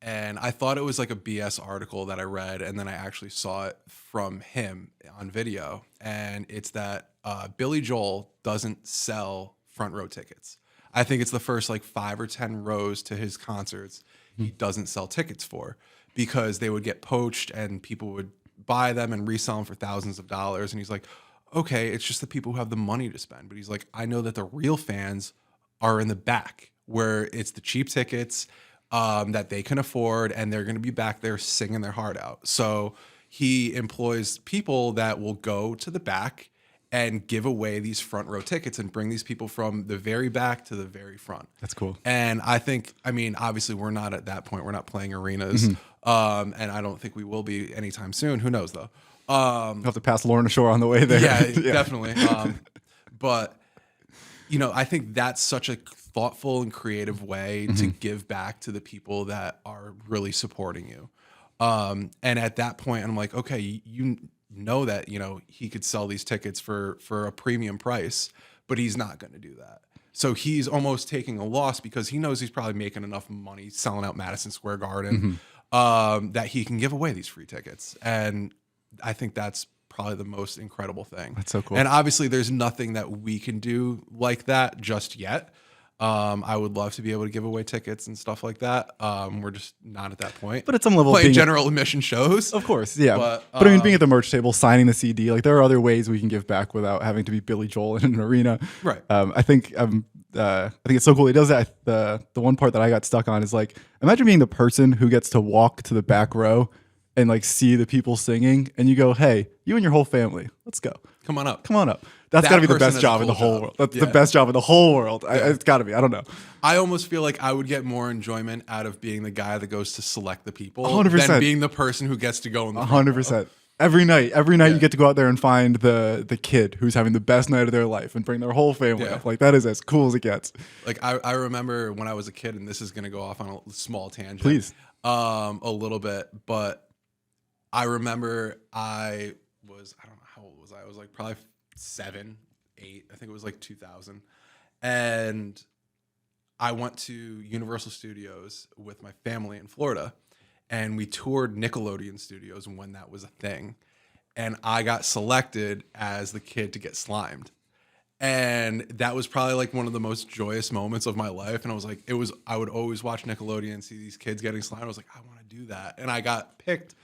And I thought it was like a BS article that I read, and then I actually saw it from him on video. And it's that Billy Joel doesn't sell front row tickets. I think it's the first like 5 or 10 rows to his concerts he doesn't sell tickets for, because they would get poached and people would buy them and resell them for thousands of dollars. And he's like, okay, it's just the people who have the money to spend. But he's like, I know that the real fans are in the back, where it's the cheap tickets that they can afford, and they're going to be back there singing their heart out. So he employs people that will go to the back and give away these front row tickets and bring these people from the very back to the very front. That's cool. And I think, I mean, obviously we're not at that point. We're not playing arenas. And I don't think we will be anytime soon. Who knows though? You'll have to pass Lorna Shore on the way there. Yeah, definitely. But you know, I think that's such a thoughtful and creative way to give back to the people that are really supporting you. And at that point, I'm like, okay, you know that, you know, he could sell these tickets for a premium price, but he's not going to do that. So he's almost taking a loss because he knows he's probably making enough money selling out Madison Square Garden that he can give away these free tickets. And I think that's probably the most incredible thing. That's so cool. And obviously there's nothing that we can do like that just yet. I would love to be able to give away tickets and stuff like that. We're just not at that point. But at some level, playing general admission shows, of course, yeah. But I mean, being at the merch table, signing the CD, like there are other ways we can give back without having to be Billy Joel in an arena. Right. I think it's so cool. He does that. The one part that I got stuck on is like, imagine being the person who gets to walk to the back row and like see the people singing, and you go, "Hey, you and your whole family, let's go. Come on up. Come on up." That's got to be the best job in the whole world. That's the best job in the whole world. It's got to be. I don't know. I almost feel like I would get more enjoyment out of being the guy that goes to select the people 100%. than being the person who gets to go in the 100%. Every night you get to go out there and find the kid who's having the best night of their life and bring their whole family up. Like that is as cool as it gets. Like I remember when I was a kid, and this is going to go off on a small tangent. Please. A little bit, but I remember I don't know how old was I? I was like probably 7, 8. I think it was like 2000. And I went to Universal Studios with my family in Florida, and we toured Nickelodeon Studios when that was a thing. And I got selected as the kid to get slimed. And that was probably like one of the most joyous moments of my life. And I would always watch Nickelodeon and see these kids getting slimed. I was like, I want to do that. And I got picked.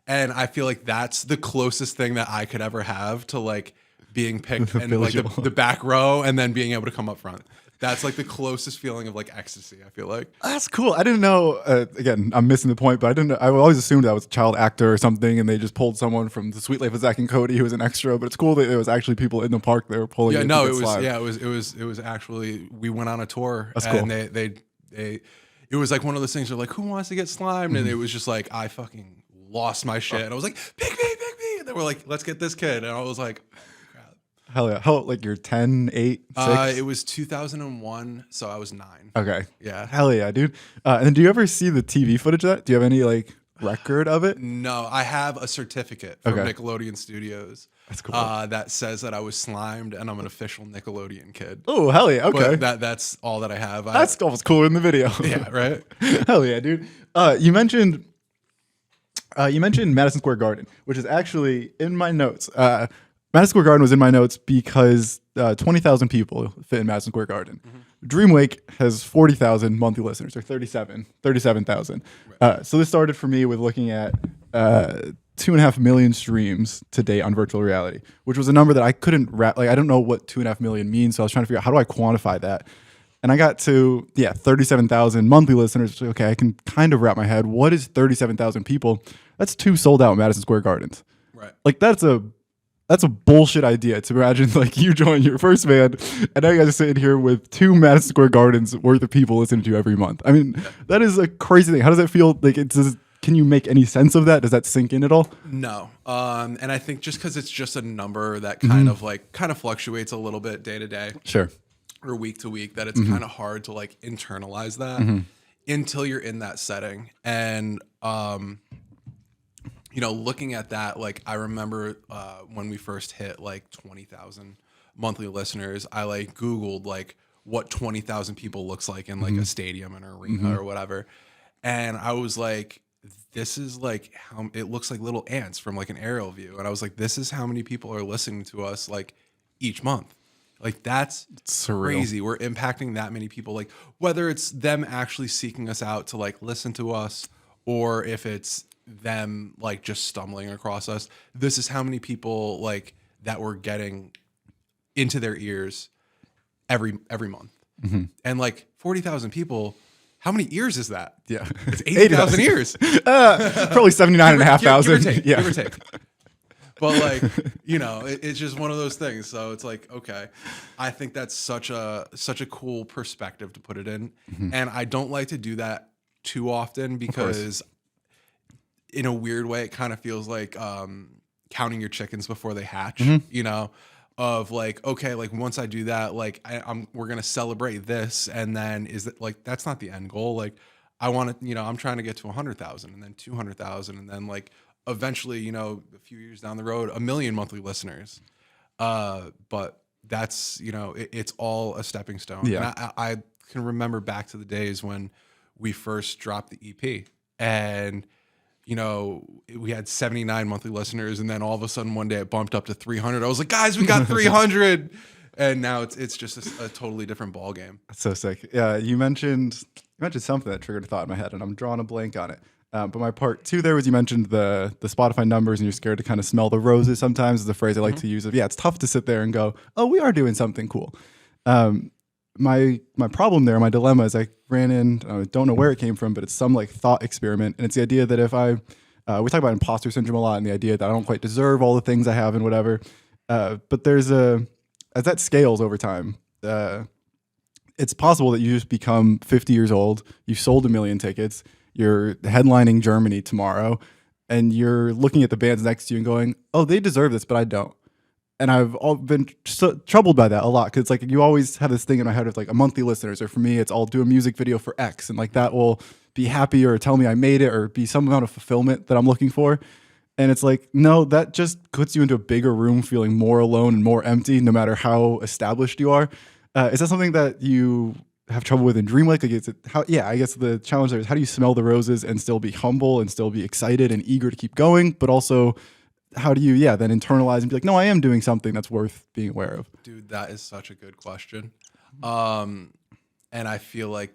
And I feel like that's the closest thing that I could ever have to like being picked and like the back row and then being able to come up front. That's like the closest feeling of like ecstasy, I feel like. That's cool. I didn't know, again, I'm missing the point, but I didn't know, I always assumed I was a child actor or something, and they just pulled someone from The Sweet Life of Zack and Cody who was an extra, but it's cool that it was actually people in the park they were pulling. Yeah, no, it was actually, we went on a tour. That's and cool. It was like one of those things where like, who wants to get slimed? And it was just like, I fucking lost my shit. And I was like, pick me. And they were like, let's get this kid. And I was like, hell yeah. How, like you're 10, 8, 6? It was 2001, so I was 9. Okay. Yeah. Hell yeah, dude. And then do you ever see the TV footage of that? Do you have any like record of it? No, I have a certificate from Nickelodeon Studios. That's cool. That says that I was slimed and I'm an official Nickelodeon kid. Oh, hell yeah. Okay. But that's all that I have. That's almost cooler in the video. Yeah, right? Hell yeah, dude. You mentioned Madison Square Garden, which is actually in my notes. Madison Square Garden was in my notes because 20,000 people fit in Madison Square Garden. Dreamwake has 40,000 monthly listeners, or 37,000. Right. So this started for me with looking at 2.5 million streams to date on virtual reality, which was a number that I couldn't wrap. Like, I don't know what 2.5 million means. So I was trying to figure out, how do I quantify that? And I got to, 37,000 monthly listeners. Okay, I can kind of wrap my head. What is 37,000 people? That's 2 sold out Madison Square Gardens. Right. Like, that's a bullshit idea to imagine, like, you join your first band and now you guys are sitting here with 2 Madison Square Gardens worth of people listening to you every month. I mean, that is a crazy thing. How does that feel? Like, can you make any sense of that? Does that sink in at all? No. And I think just because it's just a number that kind of fluctuates a little bit day to day. Sure. Or week to week, that it's kind of hard to like internalize that until you're in that setting. And, looking at that, like, I remember when we first hit like 20,000 monthly listeners, I like Googled like what 20,000 people looks like in like a stadium, an arena or whatever. And I was like, this is like how it looks like little ants from like an aerial view. And I was like, this is how many people are listening to us like each month. Like, that's surreal. Crazy. We're impacting that many people, like whether it's them actually seeking us out to like listen to us, or if it's them like just stumbling across us. This is how many people like that we're getting into their ears every month. And like 40,000 people, how many ears is that? Yeah. It's 80,000 ears. Probably 79,500. Give or take. But like, it's just one of those things. So it's like, okay, I think that's such a cool perspective to put it in. And I don't like to do that too often because in a weird way, it kind of feels like counting your chickens before they hatch, of like, okay, like once I do that, like we're going to celebrate this. And then is that like, that's not the end goal. Like I want to, I'm trying to get to 100,000 and then 200,000. And then like, eventually, a few years down the road, 1 million monthly listeners. But that's, it's all a stepping stone. Yeah. And I can remember back to the days when we first dropped the EP and, we had 79 monthly listeners. And then all of a sudden one day it bumped up to 300. I was like, guys, we got 300. And now it's just a totally different ball game. That's so sick. Yeah. You mentioned something that triggered a thought in my head and I'm drawing a blank on it. But my part 2 there was you mentioned the Spotify numbers and you're scared to kind of smell the roses sometimes is a phrase I like to use of, it's tough to sit there and go, oh, we are doing something cool. My problem there, my dilemma is I ran in, I don't know where it came from, but it's some like thought experiment. And it's the idea that if we talk about imposter syndrome a lot and the idea that I don't quite deserve all the things I have and whatever. But there's as that scales over time, it's possible that you just become 50 years old, you've sold 1 million tickets, you're headlining Germany tomorrow, and you're looking at the bands next to you and going, oh, they deserve this, but I don't. And I've been troubled by that a lot because it's like you always have this thing in my head of like a monthly listeners, or for me, it's I'll do a music video for X, and like that will be happy or tell me I made it or be some amount of fulfillment that I'm looking for. And it's like, no, that just puts you into a bigger room feeling more alone and more empty, no matter how established you are. Is that something that you have trouble with in Dreamwake? Like, I guess the challenge there is how do you smell the roses and still be humble and still be excited and eager to keep going, but also how do you, then internalize and be like, no, I am doing something that's worth being aware of? Dude, that is such a good question. And I feel like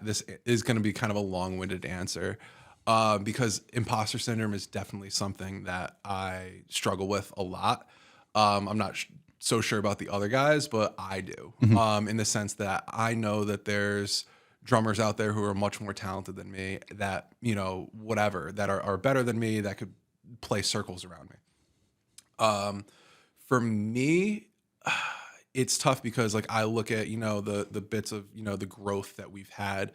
this is going to be kind of a long-winded answer because imposter syndrome is definitely something that I struggle with a lot. I'm not so sure about the other guys, but I do, in the sense that I know that there's drummers out there who are much more talented than me that, whatever, that are better than me, that could play circles around me. For me, it's tough because like I look at, the bits of, the growth that we've had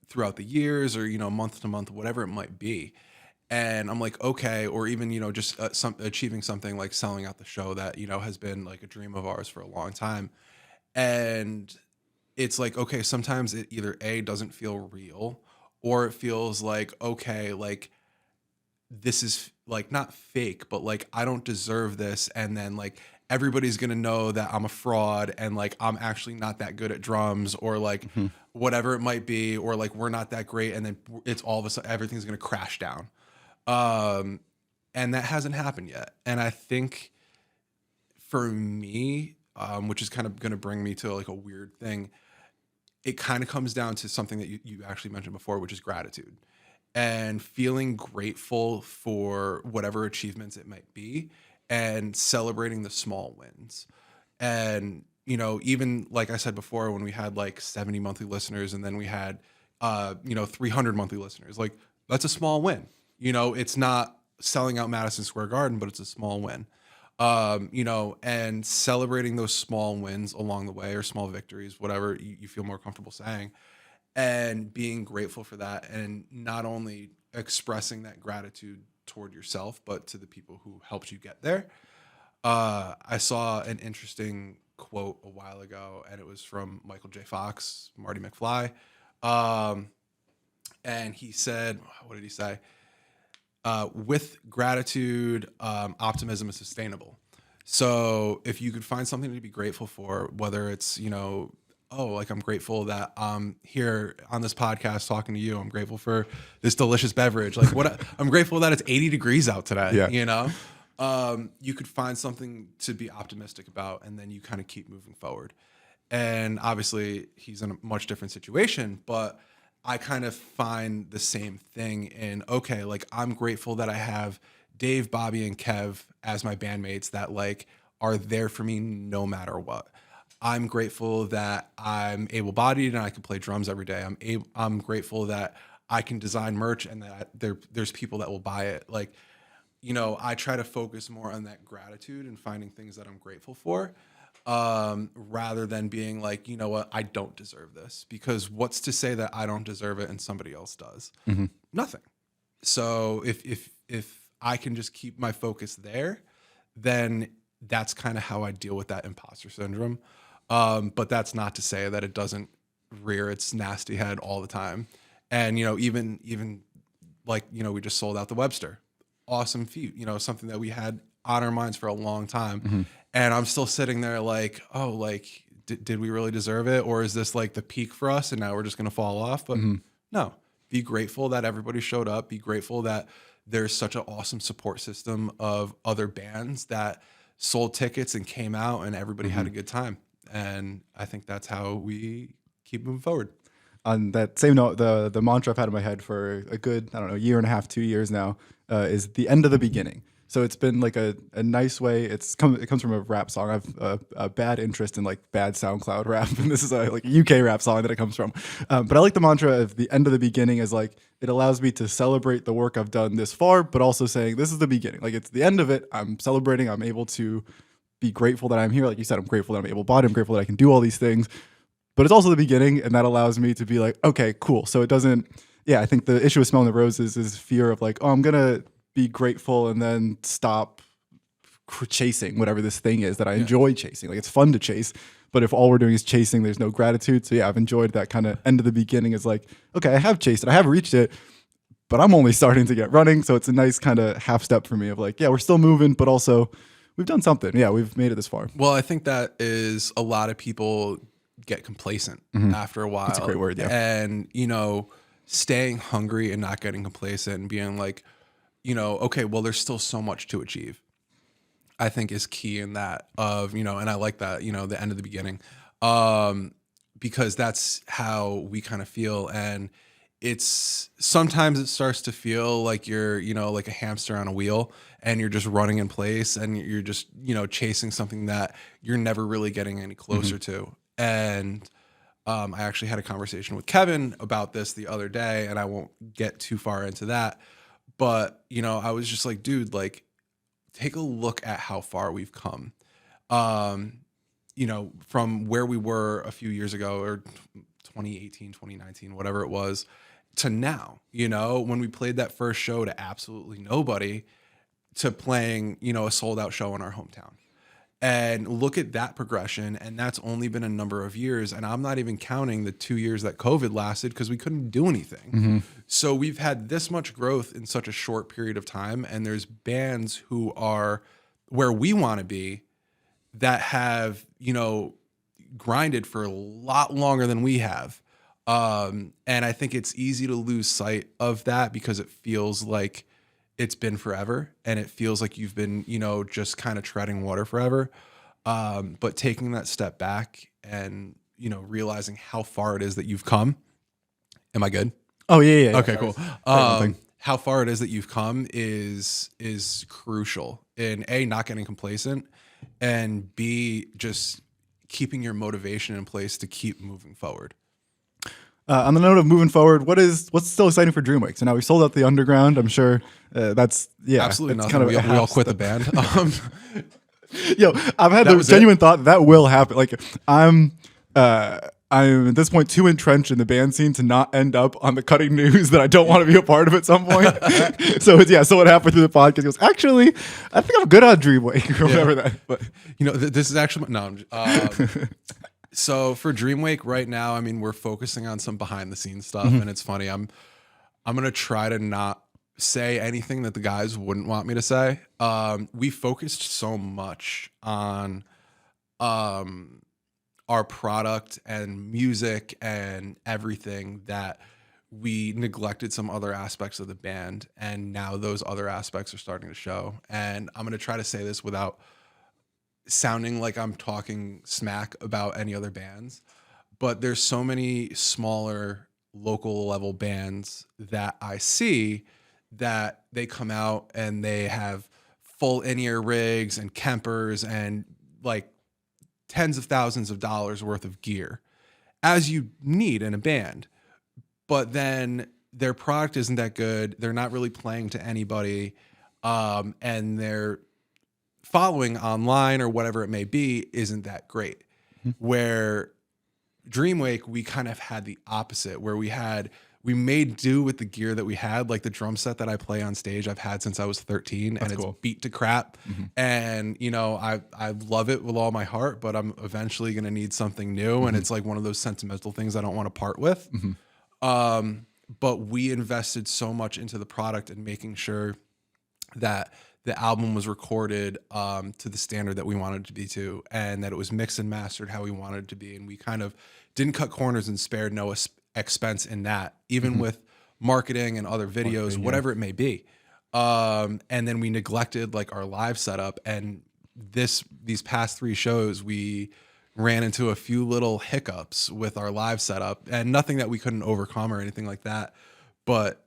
throughout the years or, month to month, whatever it might be. And I'm like, okay, or even, just achieving something like selling out the show that, has been like a dream of ours for a long time. And it's like, okay, sometimes it either A, doesn't feel real, or it feels like, okay, like this is like not fake, but like I don't deserve this. And then like everybody's going to know that I'm a fraud and like I'm actually not that good at drums or like whatever it might be, or like we're not that great. And then it's all of a sudden everything's going to crash down. And that hasn't happened yet. And I think for me, which is kind of going to bring me to like a weird thing, it kind of comes down to something that you actually mentioned before, which is gratitude. and feeling grateful for whatever achievements it might be and celebrating the small wins. And, even like I said before, when we had like 70 monthly listeners and then we had, 300 monthly listeners, like that's a small win. It's not selling out Madison Square Garden, but it's a small win. And celebrating those small wins along the way or small victories, whatever you feel more comfortable saying, and being grateful for that. And not only expressing that gratitude toward yourself, but to the people who helped you get there. I saw an interesting quote a while ago, and it was from Michael J. Fox, Marty McFly. And he said, what did he say? With gratitude, optimism is sustainable. So if you could find something to be grateful for, whether it's, like I'm grateful that I'm here on this podcast talking to you. I'm grateful for this delicious beverage. Like I'm grateful that it's 80 degrees out today, you could find something to be optimistic about, and then you kind of keep moving forward. And obviously he's in a much different situation, but I kind of find the same thing in, okay, like I'm grateful that I have Dave, Bobby, and Kev as my bandmates that like are there for me no matter what. I'm grateful that I'm able-bodied and I can play drums every day. I'm grateful that I can design merch and that there's people that will buy it. Like, I try to focus more on that gratitude and finding things that I'm grateful for, rather than being like, you know what, I don't deserve this, because what's to say that I don't deserve it and somebody else does? Mm-hmm. Nothing. So if I can just keep my focus there, then that's kind of how I deal with that imposter syndrome. But that's not to say that it doesn't rear its nasty head all the time. And, even like, we just sold out the Webster. Awesome feat, something that we had on our minds for a long time. Mm-hmm. And I'm still sitting there like, oh, like, did we really deserve it? Or is this like the peak for us and now we're just going to fall off? But no, be grateful that everybody showed up. Be grateful that there's such an awesome support system of other bands that sold tickets and came out and everybody had a good time. And I think that's how we keep moving forward. On that same note, the mantra I've had in my head for a good, year and a half, 2 years now, is the end of the beginning. So it's been like a nice way. It comes from a rap song. I have a bad interest in like bad SoundCloud rap, and this is a UK rap song that it comes from. But I like the mantra of the end of the beginning as like it allows me to celebrate the work I've done this far, but also saying this is the beginning. Like it's the end of it. I'm celebrating. I'm able to be grateful that I'm here. Like you said, I'm grateful that I'm able-bodied. I'm grateful that I can do all these things. But it's also the beginning, and that allows me to be like, okay, cool. So it doesn't. Yeah, I think the issue with smelling the roses is fear of like, oh, I'm gonna be grateful and then stop chasing whatever this thing is that I enjoy chasing. Like it's fun to chase, but if all we're doing is chasing, there's no gratitude. So yeah, I've enjoyed that kind of end of the beginning is like, okay, I have chased it, I have reached it, but I'm only starting to get running. So it's a nice kind of half step for me of like, yeah, we're still moving, but also we've done something. Yeah, we've made it this far. Well, I think that is a lot of people get complacent after a while. That's a great word, yeah. And, staying hungry and not getting complacent and being like, okay, well, there's still so much to achieve, I think is key in that of, and I like that, the end of the beginning, because that's how we kind of feel. And sometimes it starts to feel like you're, like a hamster on a wheel and you're just running in place and you're just, chasing something that you're never really getting any closer to. And I actually had a conversation with Kevin about this the other day, and I won't get too far into that. But, I was just like, dude, like, take a look at how far we've come, from where we were a few years ago or 2018, 2019, whatever it was, to now, when we played that first show to absolutely nobody to playing, a sold out show in our hometown. And look at that progression. And that's only been a number of years. And I'm not even counting the 2 years that COVID lasted because we couldn't do anything. So we've had this much growth in such a short period of time. And there's bands who are where we want to be that have, grinded for a lot longer than we have. And I think it's easy to lose sight of that because it feels like it's been forever and it feels like you've been, just kind of treading water forever. But taking that step back and, realizing how far it is that you've come. Am I good? Oh yeah. Okay, cool. Thing. How far it is that you've come is crucial in A, not getting complacent, and B, just keeping your motivation in place to keep moving forward. On the note of moving forward, what's still exciting for Dreamwake? So now we sold out the underground. I'm sure that's Absolutely that's nothing. kind of We all quit the band. Yo, I've had the genuine thought that will happen. Like I'm at this point too entrenched in the band scene to not end up on the cutting news that I don't want to be a part of at some point. So what happened through the podcast goes, actually, I think I'm good on Dreamwake or whatever that. But this is actually no. So for Dreamwake right now, I mean, we're focusing on some behind the scenes stuff, and it's funny. I'm gonna try to not say anything that the guys wouldn't want me to say. We focused so much on our product and music and everything that we neglected some other aspects of the band, and now those other aspects are starting to show. And I'm going to try to say this without sounding like I'm talking smack about any other bands, but there's so many smaller local level bands that I see that they come out and they have full in-ear rigs and Kempers and like tens of thousands of dollars worth of gear, as you need in a band. But then their product isn't that good. They're not really playing to anybody. And their following online or whatever it may be isn't that great. Where Dreamwake, we kind of had the opposite, where we made do with the gear that we had. Like the drum set that I play on stage, I've had since I was 13. That's and it's cool. Beat to crap. And, you know, I love it with all my heart, but I'm eventually going to need something new. And it's like one of those sentimental things I don't want to part with. But we invested so much into the product and making sure that the album was recorded to the standard that we wanted it to be to, and that it was mixed and mastered how we wanted it to be. And we kind of didn't cut corners and spared no expense in that, even with marketing and other videos, whatever it may be. And then we neglected like our live setup. And these past 3 shows, we ran into a few little hiccups with our live setup, and nothing that we couldn't overcome or anything like that. But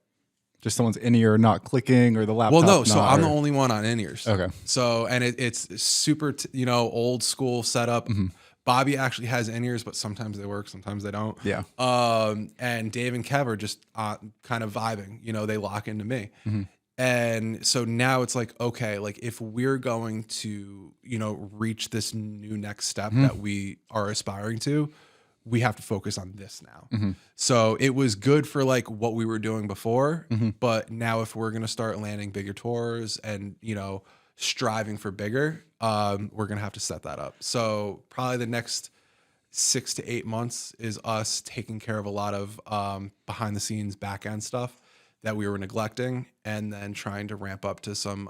just someone's in-ear not clicking or the laptop. Well, no. So I'm the only one on in-ears. Okay. So, and it's super, old school setup. Bobby actually has in-ears, but sometimes they work, sometimes they don't. Yeah. And Dave and Kev are just kind of vibing. They lock into me. And so now it's like, okay, like if we're going to, reach this new next step that we are aspiring to, we have to focus on this now. So it was good for like what we were doing before, but now if we're going to start landing bigger tours and, striving for bigger, we're going to have to set that up. So probably the next 6 to 8 months is us taking care of a lot of behind the scenes back end stuff that we were neglecting, and then trying to ramp up to some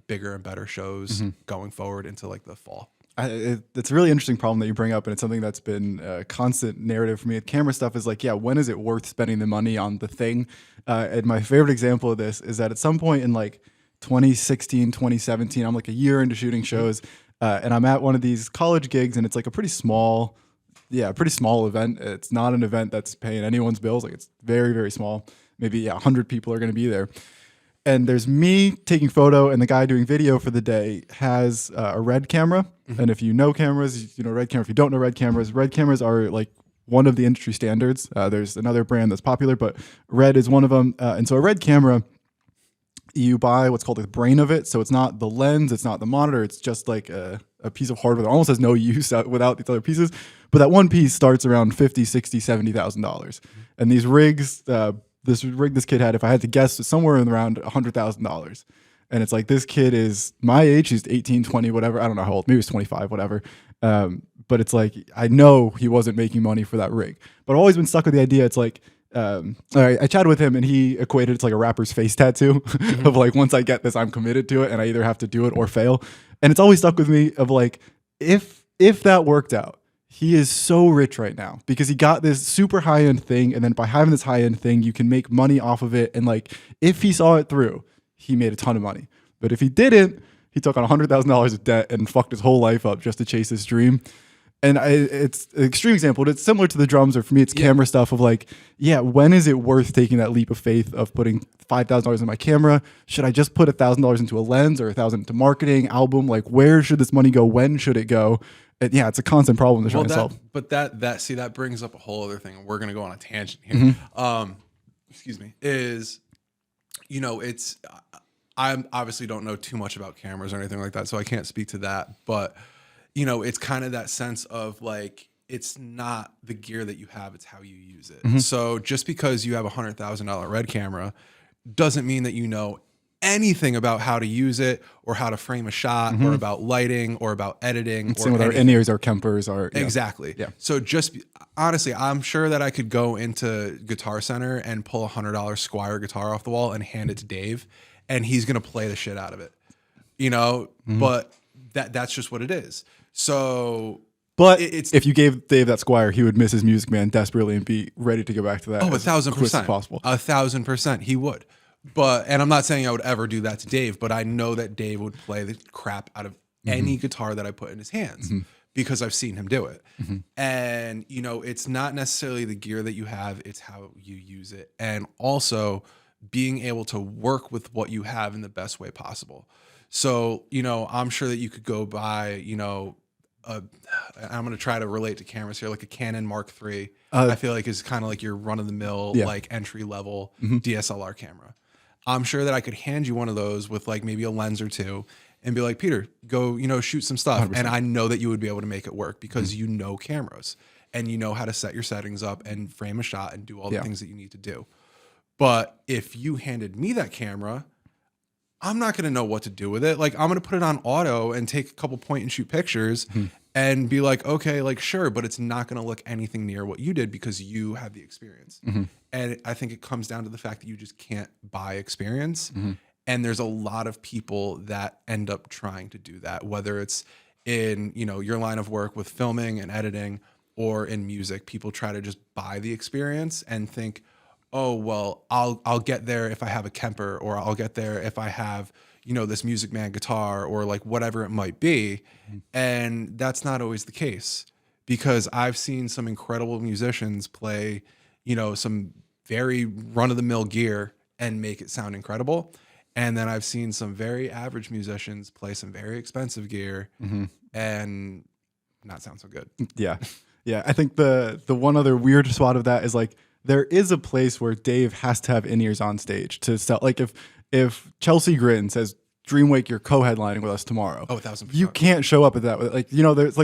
bigger and better shows going forward into like the fall. It's a really interesting problem that you bring up, and it's something that's been a constant narrative for me. Camera stuff is like, when is it worth spending the money on the thing? And my favorite example of this is that at some point in like 2016, 2017, I'm like a year into shooting shows, and I'm at one of these college gigs, and it's like a pretty small event. It's not an event that's paying anyone's bills. Like it's very, very small. Maybe 100 people are going to be there. And there's me taking photo, and the guy doing video for the day has a Red camera. And if you know cameras, you know Red camera. If you don't know Red cameras are like one of the industry standards. There's another brand that's popular, but Red is one of them. And so a Red camera, you buy what's called the brain of it. So it's not the lens, it's not the monitor. It's just like a piece of hardware that almost has no use without these other pieces. But that one piece starts around $50,000, $60,000, $70,000. And these rigs, this rig this kid had, if I had to guess, is somewhere around $100,000. And it's like, this kid is my age, he's 18, 20, whatever. I don't know how old, maybe he's 25, whatever. But it's like, I know he wasn't making money for that rig. But I've always been stuck with the idea. It's like, I chatted with him, and he equated it to like a rapper's face tattoo of like, once I get this, I'm committed to it, and I either have to do it or fail. And it's always stuck with me of like, if that worked out, he is so rich right now because he got this super high-end thing, and then by having this high-end thing, you can make money off of it. And like, if he saw it through, he made a ton of money. But if he didn't, he took on $100,000 of debt and fucked his whole life up just to chase this dream. And it's an extreme example, but it's similar to the drums, or for me, it's camera stuff of like, yeah, when is it worth taking that leap of faith of putting $5,000 in my camera? Should I just put $1,000 into a lens or $1,000 into marketing, album? Like, where should this money go? When should it go? And yeah, it's a constant problem to try to solve. But that brings up a whole other thing, and we're gonna go on a tangent here. Excuse me. I obviously don't know too much about cameras or anything like that, so I can't speak to that. But it's kind of that sense of like, it's not the gear that you have, it's how you use it. So just because you have $100,000 red camera doesn't mean that you know anything about how to use it or how to frame a shot or about lighting or about editing. Same with our in-ears, our Kempers, exactly. Yeah. So honestly, I'm sure that I could go into Guitar Center and pull a $100 Squier guitar off the wall and hand it to Dave, and he's gonna play the shit out of it. But that's just what it is. So, but if you gave Dave that Squier, he would miss his Music Man desperately and be ready to go back to that. Oh, 1,000%. Possible. 1,000%. He would. And I'm not saying I would ever do that to Dave, but I know that Dave would play the crap out of any guitar that I put in his hands because I've seen him do it. And, it's not necessarily the gear that you have, it's how you use it. And also being able to work with what you have in the best way possible. So, I'm sure that you could go buy, I'm going to try to relate to cameras here, like a Canon Mark III. I feel like is kind of like your run of the mill, like entry level DSLR camera. I'm sure that I could hand you one of those with like maybe a lens or two and be like, Peter, go, shoot some stuff. 100%. And I know that you would be able to make it work because you know cameras and you know how to set your settings up and frame a shot and do all the things that you need to do. But if you handed me that camera, I'm not going to know what to do with it. Like, I'm going to put it on auto and take a couple point and shoot pictures and be like, okay, like, sure, but it's not going to look anything near what you did because you have the experience. And I think it comes down to the fact that you just can't buy experience. And there's a lot of people that end up trying to do that, whether it's in, your line of work with filming and editing or in music. People try to just buy the experience and think, oh, well, I'll get there if I have a Kemper, or I'll get there if I have, this Music Man guitar, or like whatever it might be. And that's not always the case, because I've seen some incredible musicians play, some very run-of-the-mill gear and make it sound incredible. And then I've seen some very average musicians play some very expensive gear and not sound so good. Yeah. I think the one other weird spot of that is like, there is a place where Dave has to have in-ears on stage to sell. Like if Chelsea Grin says, Dreamwake, you're co-headlining with us tomorrow. Oh, 1,000%. You can't show up at that. Like,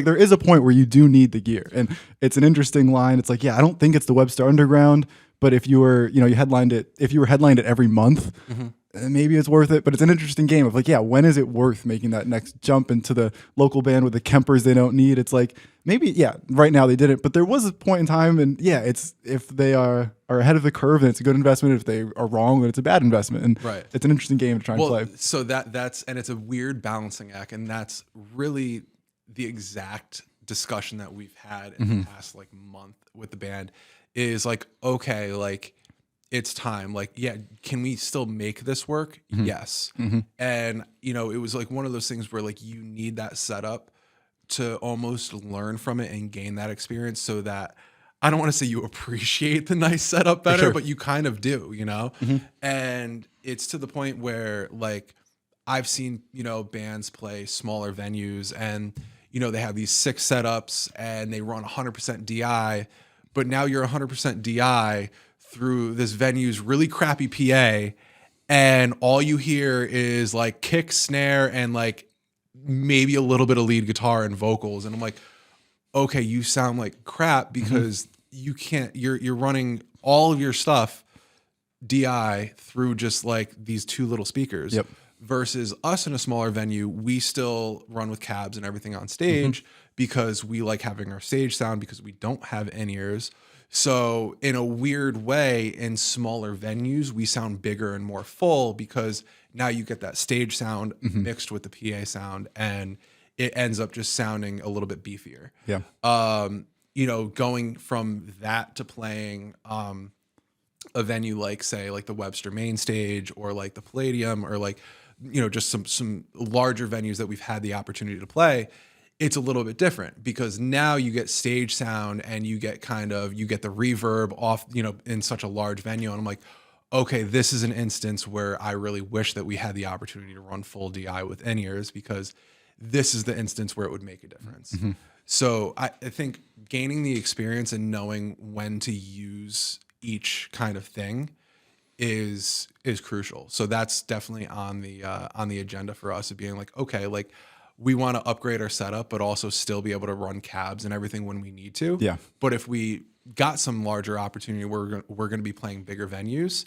there is a point where you do need the gear. And it's an interesting line. It's like, yeah, I don't think it's the Webster Underground, but if you were, you headlined it, if you were headlined it every month, maybe it's worth it. But it's an interesting game of like, yeah, when is it worth making that next jump into the local band with the Kempers they don't need? It's like, maybe, right now they didn't, but there was a point in time, and it's, if they are ahead of the curve, then it's a good investment. If they are wrong, then it's a bad investment. And it's an interesting game to try and play. So that's, and it's a weird balancing act. And that's really the exact discussion that we've had in the past like month with the band is like, okay, like, it's time. Like, can we still make this work? Yes. And, it was like one of those things where like you need that setup to almost learn from it and gain that experience, so that I don't want to say you appreciate the nice setup better, but you kind of do, And it's to the point where like I've seen, bands play smaller venues and, they have these 6 setups and they run 100% DI, but now you're 100% DI through this venue's really crappy PA, and all you hear is like kick, snare, and like maybe a little bit of lead guitar and vocals. And I'm like, okay, you sound like crap because you can't, you're running all of your stuff DI through just like these 2 little speakers. Versus us in a smaller venue, we still run with cabs and everything on stage because we like having our stage sound, because we don't have in-ears. So in a weird way, in smaller venues, we sound bigger and more full because now you get that stage sound mixed with the PA sound, and it ends up just sounding a little bit beefier. Going from that to playing a venue like, say, like the Webster Main Stage or like the Palladium or like, just some larger venues that we've had the opportunity to play, it's a little bit different because now you get stage sound and you get you get the reverb off, in such a large venue. And I'm like, okay, this is an instance where I really wish that we had the opportunity to run full DI with in-ears, because this is the instance where it would make a difference. Mm-hmm. So I think gaining the experience and knowing when to use each kind of thing is crucial. So that's definitely on the agenda for us, of being like, okay, like we want to upgrade our setup, but also still be able to run cabs and everything when we need to. Yeah. But if we got some larger opportunity where we're going to be playing bigger venues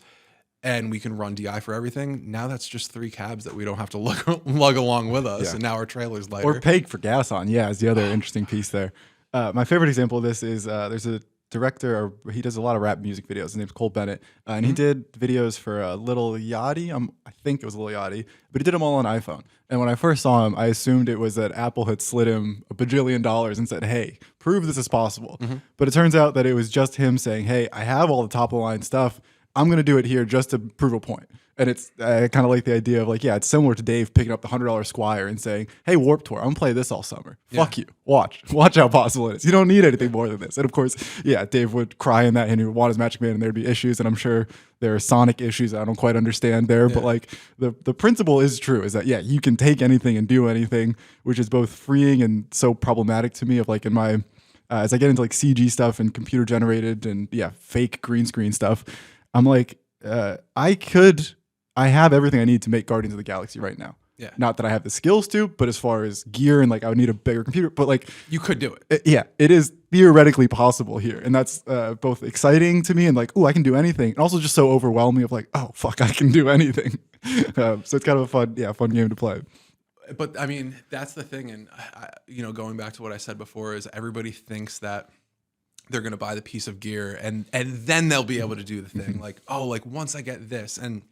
and we can run DI for everything, now that's just 3 cabs that we don't have to lug along with us. Yeah. And now our trailer's lighter. Or pay for gas on. Yeah, is the other interesting piece there. My favorite example of this is there's a director, or he does a lot of rap music videos. His name's Cole Bennett, and he did videos for Lil Yachty. I think it was Lil Yachty, but he did them all on iPhone. And when I first saw him, I assumed it was that Apple had slid him $1 bajillion and said, "Hey, prove this is possible." Mm-hmm. But it turns out that it was just him saying, "Hey, I have all the top of the line stuff. I'm going to do it here just to prove a point." And it's kind of like the idea of like, yeah, it's similar to Dave picking up the $100 Squire and saying, "Hey, Warped Tour, I'm gonna play this all summer. Yeah. Fuck you. Watch how possible it is. You don't need anything more than this." And of course, yeah, Dave would cry in that and he would want his Magic Man and there'd be issues. And I'm sure there are sonic issues I don't quite understand there. Yeah. But like the principle is true, is that, yeah, you can take anything and do anything, which is both freeing and so problematic to me of like in my, as I get into like CG stuff and computer generated and fake green screen stuff, I'm like, I have everything I need to make Guardians of the Galaxy right now. Yeah. Not that I have the skills to, but as far as gear and like I would need a bigger computer, but like you could do it. It is theoretically possible here. And that's both exciting to me and like, oh, I can do anything. And also just so overwhelming of like, oh, fuck, I can do anything. So it's kind of a fun game to play. But I mean, that's the thing. And, going back to what I said before, is everybody thinks that they're going to buy the piece of gear and then they'll be able to do the thing. Like, oh, like once I get this. And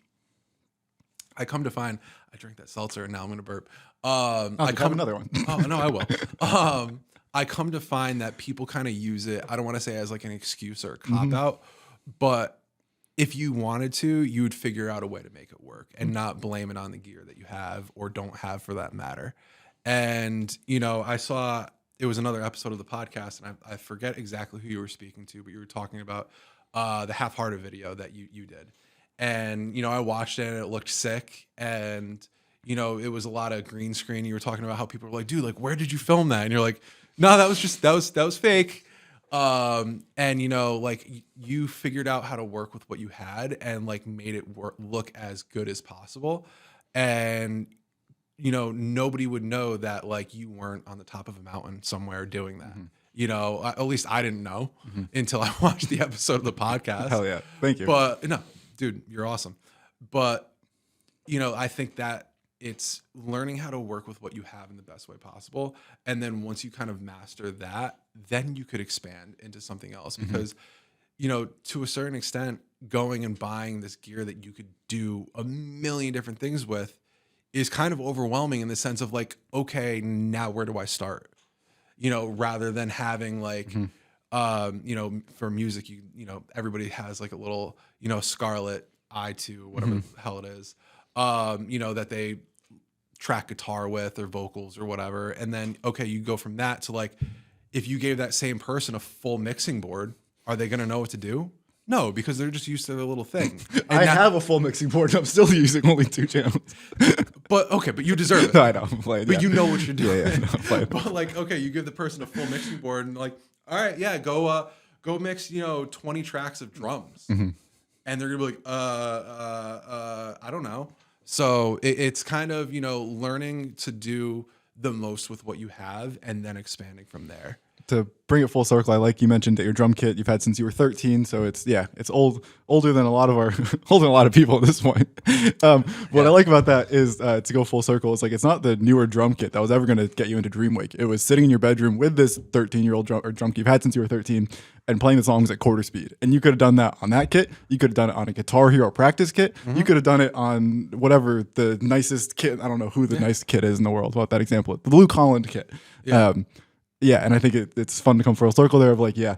I come to find, I drank that seltzer and now I'm going to burp. I have another one. Oh, no, I will. I come to find that people kind of use it, I don't want to say as like an excuse or a cop-out, but if you wanted to, you would figure out a way to make it work and not blame it on the gear that you have or don't have for that matter. And, I saw, it was another episode of the podcast, and I forget exactly who you were speaking to, but you were talking about the Half-Hearted video that you did. And, I watched it and it looked sick. And, it was a lot of green screen. You were talking about how people were like, dude, like, where did you film that? And you're like, no, that was fake. And, like you figured out how to work with what you had and like made it look as good as possible. And, nobody would know that like you weren't on the top of a mountain somewhere doing that. Mm-hmm. At least I didn't know until I watched the episode of the podcast. Hell yeah. Thank you. But no, dude, you're awesome. But, I think that it's learning how to work with what you have in the best way possible. And then once you kind of master that, then you could expand into something else. Because, to a certain extent, going and buying this gear that you could do a million different things with is kind of overwhelming in the sense of like, okay, now where do I start? Rather than having like, for music, everybody has like a little, Scarlett i2, whatever the hell it is, that they track guitar with or vocals or whatever. And then, okay, you go from that to like, if you gave that same person a full mixing board, are they going to know what to do? No, because they're just used to their little thing. I have a full mixing board and I'm still using only 2 channels. But you deserve it. No, I know, I'm playing. But you know what you're doing. Yeah, no, I'm playing. But like, okay, you give the person a full mixing board and like, all right, yeah, go mix, 20 tracks of drums. And they're gonna be like, I don't know. So it's kind of, learning to do the most with what you have and then expanding from there. To bring it full circle, I like you mentioned that your drum kit you've had since you were 13, so it's older than a lot of people at this point. What I like about that is to go full circle. It's like it's not the newer drum kit that was ever going to get you into Dreamwake. It was sitting in your bedroom with this 13-year-old drum kit you've had since you were 13 and playing the songs at quarter speed. And you could have done that on that kit. You could have done it on a Guitar Hero practice kit. You could have done it on whatever the nicest kit. I don't know who the nicest kit is in the world. What that example? The Blue Colland kit. Yeah, and I think it's fun to come full circle there of like, yeah,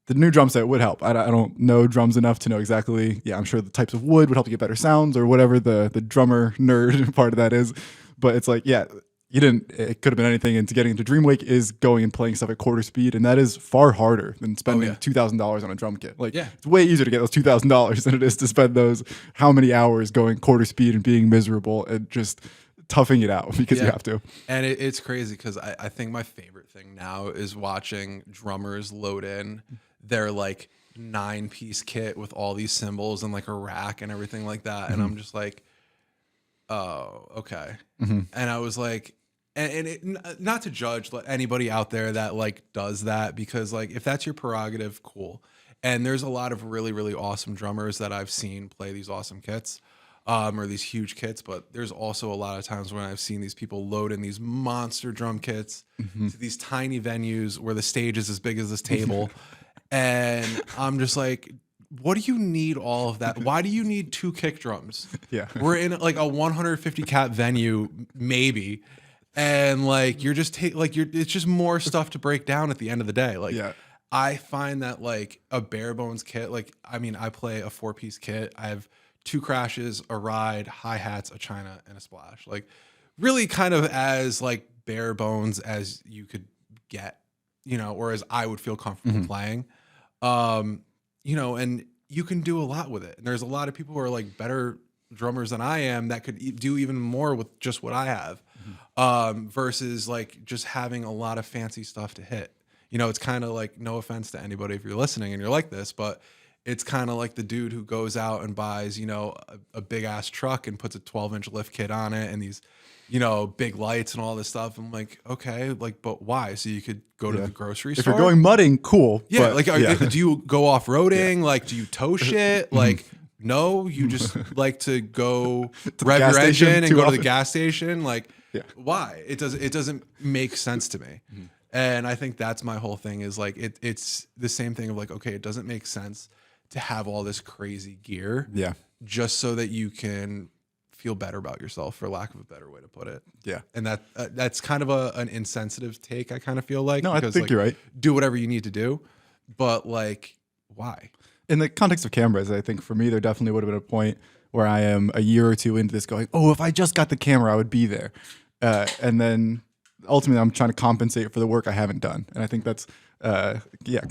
the new drum set would help. I don't know drums enough to know exactly, I'm sure the types of wood would help you get better sounds or whatever the drummer nerd part of that is. But it's like, yeah, it could have been anything. And to getting into Dreamwake is going and playing stuff at quarter speed. And that is far harder than spending $2,000 on a drum kit. Like it's way easier to get those $2,000 than it is to spend those how many hours going quarter speed and being miserable and just toughing it out because you have to. And it's crazy because I think my favorite thing now is watching drummers load in their like 9-piece kit with all these cymbals and like a rack and everything like that. And I'm just like, oh, okay. And I was like, not to judge anybody out there that like does that, because like if that's your prerogative, cool. And there's a lot of really, really awesome drummers that I've seen play these awesome kits, or these huge kits. But there's also a lot of times when I've seen these people load in these monster drum kits to these tiny venues where the stage is as big as this table. And I'm just like, what do you need all of that? Why do you need 2 kick drums? Yeah. We're in like a 150 cap venue, maybe. And like, you're just it's just more stuff to break down at the end of the day. Like, I find that like a bare bones kit, like, I mean, I play a 4-piece kit. I have 2 crashes, a ride, hi-hats, a china, and a splash. Like really kind of as like bare bones as you could get, you know, or as I would feel comfortable playing. You know, and you can do a lot with it. And there's a lot of people who are like better drummers than I am that could do even more with just what I have, versus like just having a lot of fancy stuff to hit. You know, it's kind of like, no offense to anybody if you're listening and you're like this, but it's kind of like the dude who goes out and buys, you know, a big ass truck and puts a 12-inch lift kit on it and these, you know, big lights and all this stuff. I'm like, okay, like, but why? So you could go to the grocery store. If you're going mudding, cool. Yeah, but, like, do you go off roading? Like, do you tow shit? Like, no, you just like to go rev your engine and go to the gas station. Like, why? It doesn't make sense to me. And I think that's my whole thing is like, it's the same thing of like, okay, it doesn't make sense to have all this crazy gear. Yeah. Just so that you can feel better about yourself, for lack of a better way to put it. Yeah. And that's kind of an insensitive take, I kind of feel like. No, I think like, you're right. Do whatever you need to do, but like, why? In the context of cameras, I think for me, there definitely would have been a point where I am a year or 2 into this going, oh, if I just got the camera, I would be there. And then ultimately I'm trying to compensate for the work I haven't done. And I think that's, kind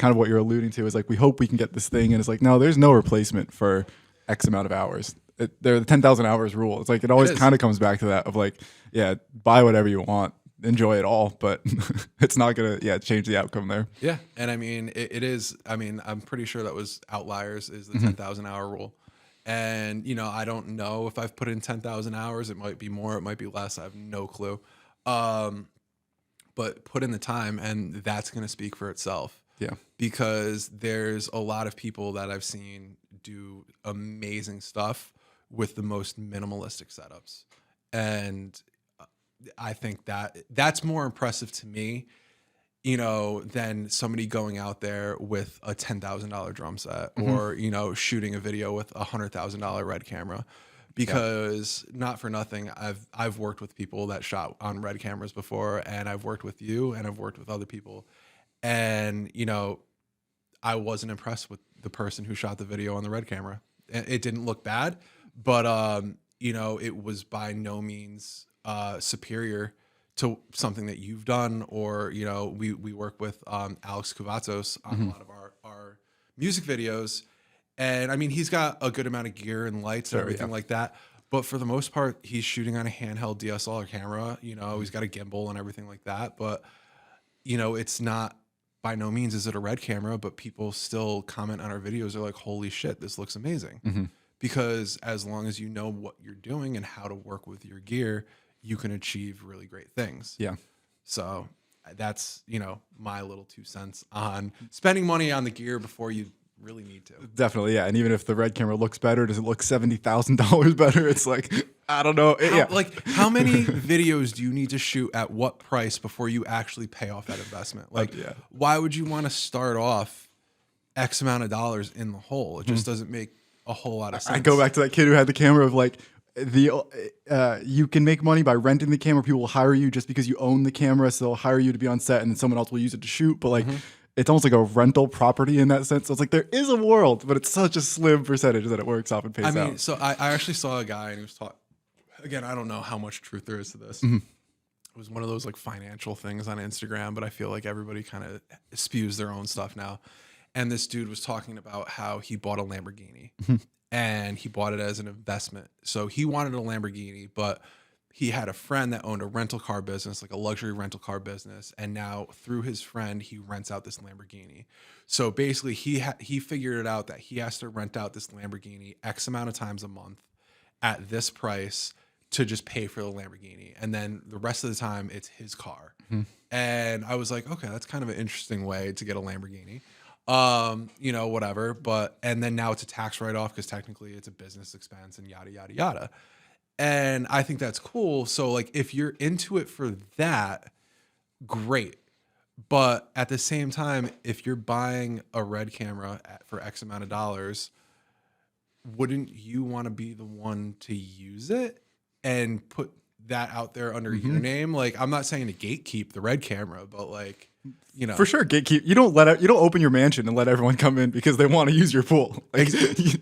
of what you're alluding to is like, we hope we can get this thing. And it's like, no, there's no replacement for X amount of hours. They're the 10,000 hours rule. It's like, it always kind of comes back to that of like, yeah, buy whatever you want, enjoy it all, but it's not going to, change the outcome there. Yeah. And I mean, it is, I mean, I'm pretty sure that was Outliers is the 10,000 hour rule. And, you know, I don't know if I've put in 10,000 hours. It might be more, it might be less. I have no clue. But put in the time and that's going to speak for itself. Yeah. Because there's a lot of people that I've seen do amazing stuff with the most minimalistic setups. And I think that's more impressive to me, you know, than somebody going out there with a $10,000 drum set or, you know, shooting a video with a $100,000 red camera. Because not for nothing, I've worked with people that shot on red cameras before, and I've worked with you and I've worked with other people. And, you know, I wasn't impressed with the person who shot the video on the red camera. It didn't look bad, but, you know, it was by no means superior to something that you've done. Or, you know, we work with Alex Cavazos on a lot of our music videos. And I mean, he's got a good amount of gear and lights and everything like that. But for the most part, he's shooting on a handheld DSLR camera. You know, he's got a gimbal and everything like that. But, you know, it's not, by no means is it a red camera, but people still comment on our videos. They're like, holy shit, this looks amazing. Because as long as you know what you're doing and how to work with your gear, you can achieve really great things. Yeah. So that's, you know, my little 2 cents on spending money on the gear before you really need to. Definitely, yeah. And even if the red camera looks better, does it look $70,000 better? It's like, I don't know. Like, how many videos do you need to shoot at what price before you actually pay off that investment? Like, why would you want to start off X amount of dollars in the hole? It just doesn't make a whole lot of sense. I go back to that kid who had the camera of like, you can make money by renting the camera. People will hire you just because you own the camera, so they'll hire you to be on set and then someone else will use it to shoot. But like, it's almost like a rental property in that sense. So it's like there is a world, but it's such a slim percentage that it works off and pays out. I mean, so I actually saw a guy and he was talking, again, I don't know how much truth there is to this, was one of those like financial things on Instagram, but I feel like everybody kind of spews their own stuff now. And this dude was talking about how he bought a Lamborghini and he bought it as an investment. So he wanted a Lamborghini, but he had a friend that owned a rental car business, like a luxury rental car business. And now through his friend, he rents out this Lamborghini. So basically he figured it out that he has to rent out this Lamborghini X amount of times a month at this price to just pay for the Lamborghini. And then the rest of the time it's his car. And I was like, okay, that's kind of an interesting way to get a Lamborghini. You know, whatever. And then now it's a tax write-off because technically it's a business expense and yada, yada, yada. And I think that's cool. So like, if you're into it for that, great. But at the same time, if you're buying a Red camera for X amount of dollars, wouldn't you want to be the one to use it and put that out there under your name? Like, I'm not saying to gatekeep the Red camera, but like, you know, for sure, gatekeep. You don't open your mansion and let everyone come in because they want to use your pool. Like,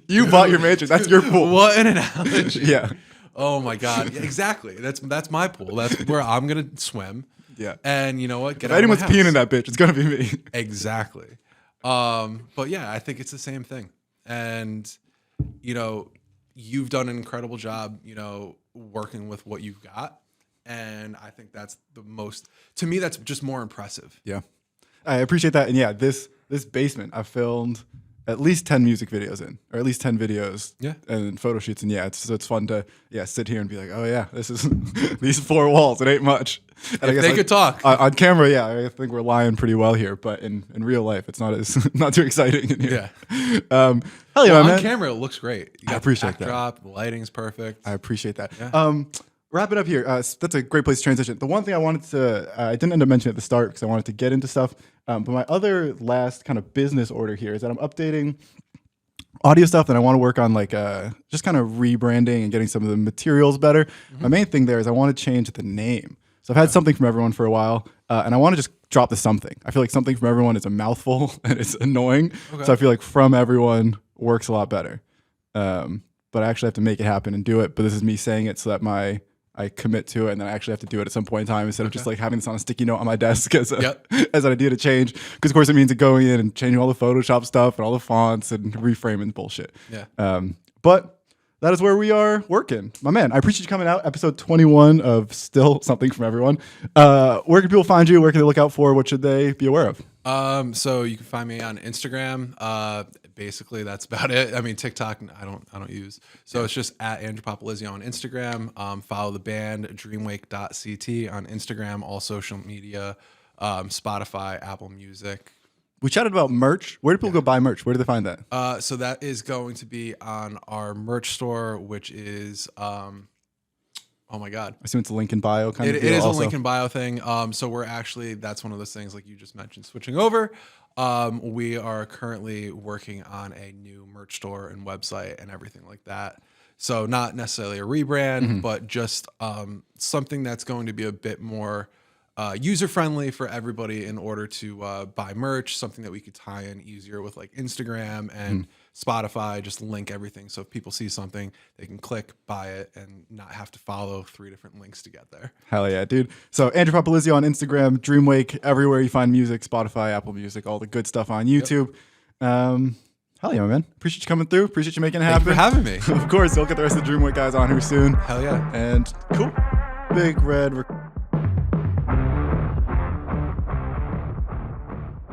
you bought your mansion. That's your pool. What an analogy. Yeah. Oh my God. Yeah, exactly. That's my pool. That's where I'm going to swim. Yeah. And you know what? If anyone's peeing in that bitch, it's going to be me. Exactly. But yeah, I think it's the same thing. And, you know, you've done an incredible job, you know, working with what you've got. And I think that's to me, that's just more impressive. Yeah. I appreciate that. And yeah, this basement, I filmed at least 10 music videos in, or at least 10 videos and photo shoots. And yeah, it's fun to sit here and be like, oh yeah, this is these 4 walls. It ain't much. And I guess they could talk on camera. Yeah, I think we're lying pretty well here, but in real life, it's not too exciting in here. Yeah. Hell yeah, man. On camera, it looks great. You got I appreciate the backdrop, the lighting's perfect. I appreciate that. Yeah. Wrap it up here. That's a great place to transition. The one thing I wanted to, I didn't end up mentioning at the start because I wanted to get into stuff. But my other last kind of business order here is that I'm updating audio stuff, and I want to work on like just kind of rebranding and getting some of the materials better. My main thing there is I want to change the name. So I've had something from everyone for a while, and I want to just drop the something. I feel like something from everyone is a mouthful and it's annoying. So I feel like from everyone works a lot better. But I actually have to make it happen and do it. But this is me saying it so that I commit to it, and then I actually have to do it at some point in time instead of just like having this on a sticky note on my desk as an idea to change. Because of course it means going in and changing all the Photoshop stuff and all the fonts and reframing bullshit. Yeah. But that is where we are working. My man, I appreciate you coming out. Episode 21 of Still Something from Everyone. Where can people find you? Where can they look out for? What should they be aware of? So you can find me on Instagram. Basically that's about it. I mean, TikTok, I don't use. So it's just at Andrew Popolizio on Instagram. Follow the band Dreamwake.ct on Instagram, all social media, Spotify, Apple Music. We chatted about merch. Where do people go buy merch? Where do they find that? So that is going to be on our merch store, which is, oh my God. I assume it's a link in bio kind of deal. It is also a link in bio thing. So we're actually, that's one of those things like you just mentioned, switching over. We are currently working on a new merch store and website and everything like that. So not necessarily a rebrand, but just something that's going to be a bit more user-friendly for everybody in order to buy merch, something that we could tie in easier with like Instagram and Spotify, just link everything. So if people see something, they can click, buy it, and not have to follow 3 different links to get there. Hell yeah, dude. So Andrew Popolizio on Instagram, Dreamwake, everywhere you find music, Spotify, Apple Music, all the good stuff on YouTube. Hell yeah, man. Appreciate you coming through. Appreciate you making it happen. Thank you for having me. Of course, we'll get the rest of the Dreamwake guys on here soon. Hell yeah. And cool. Big red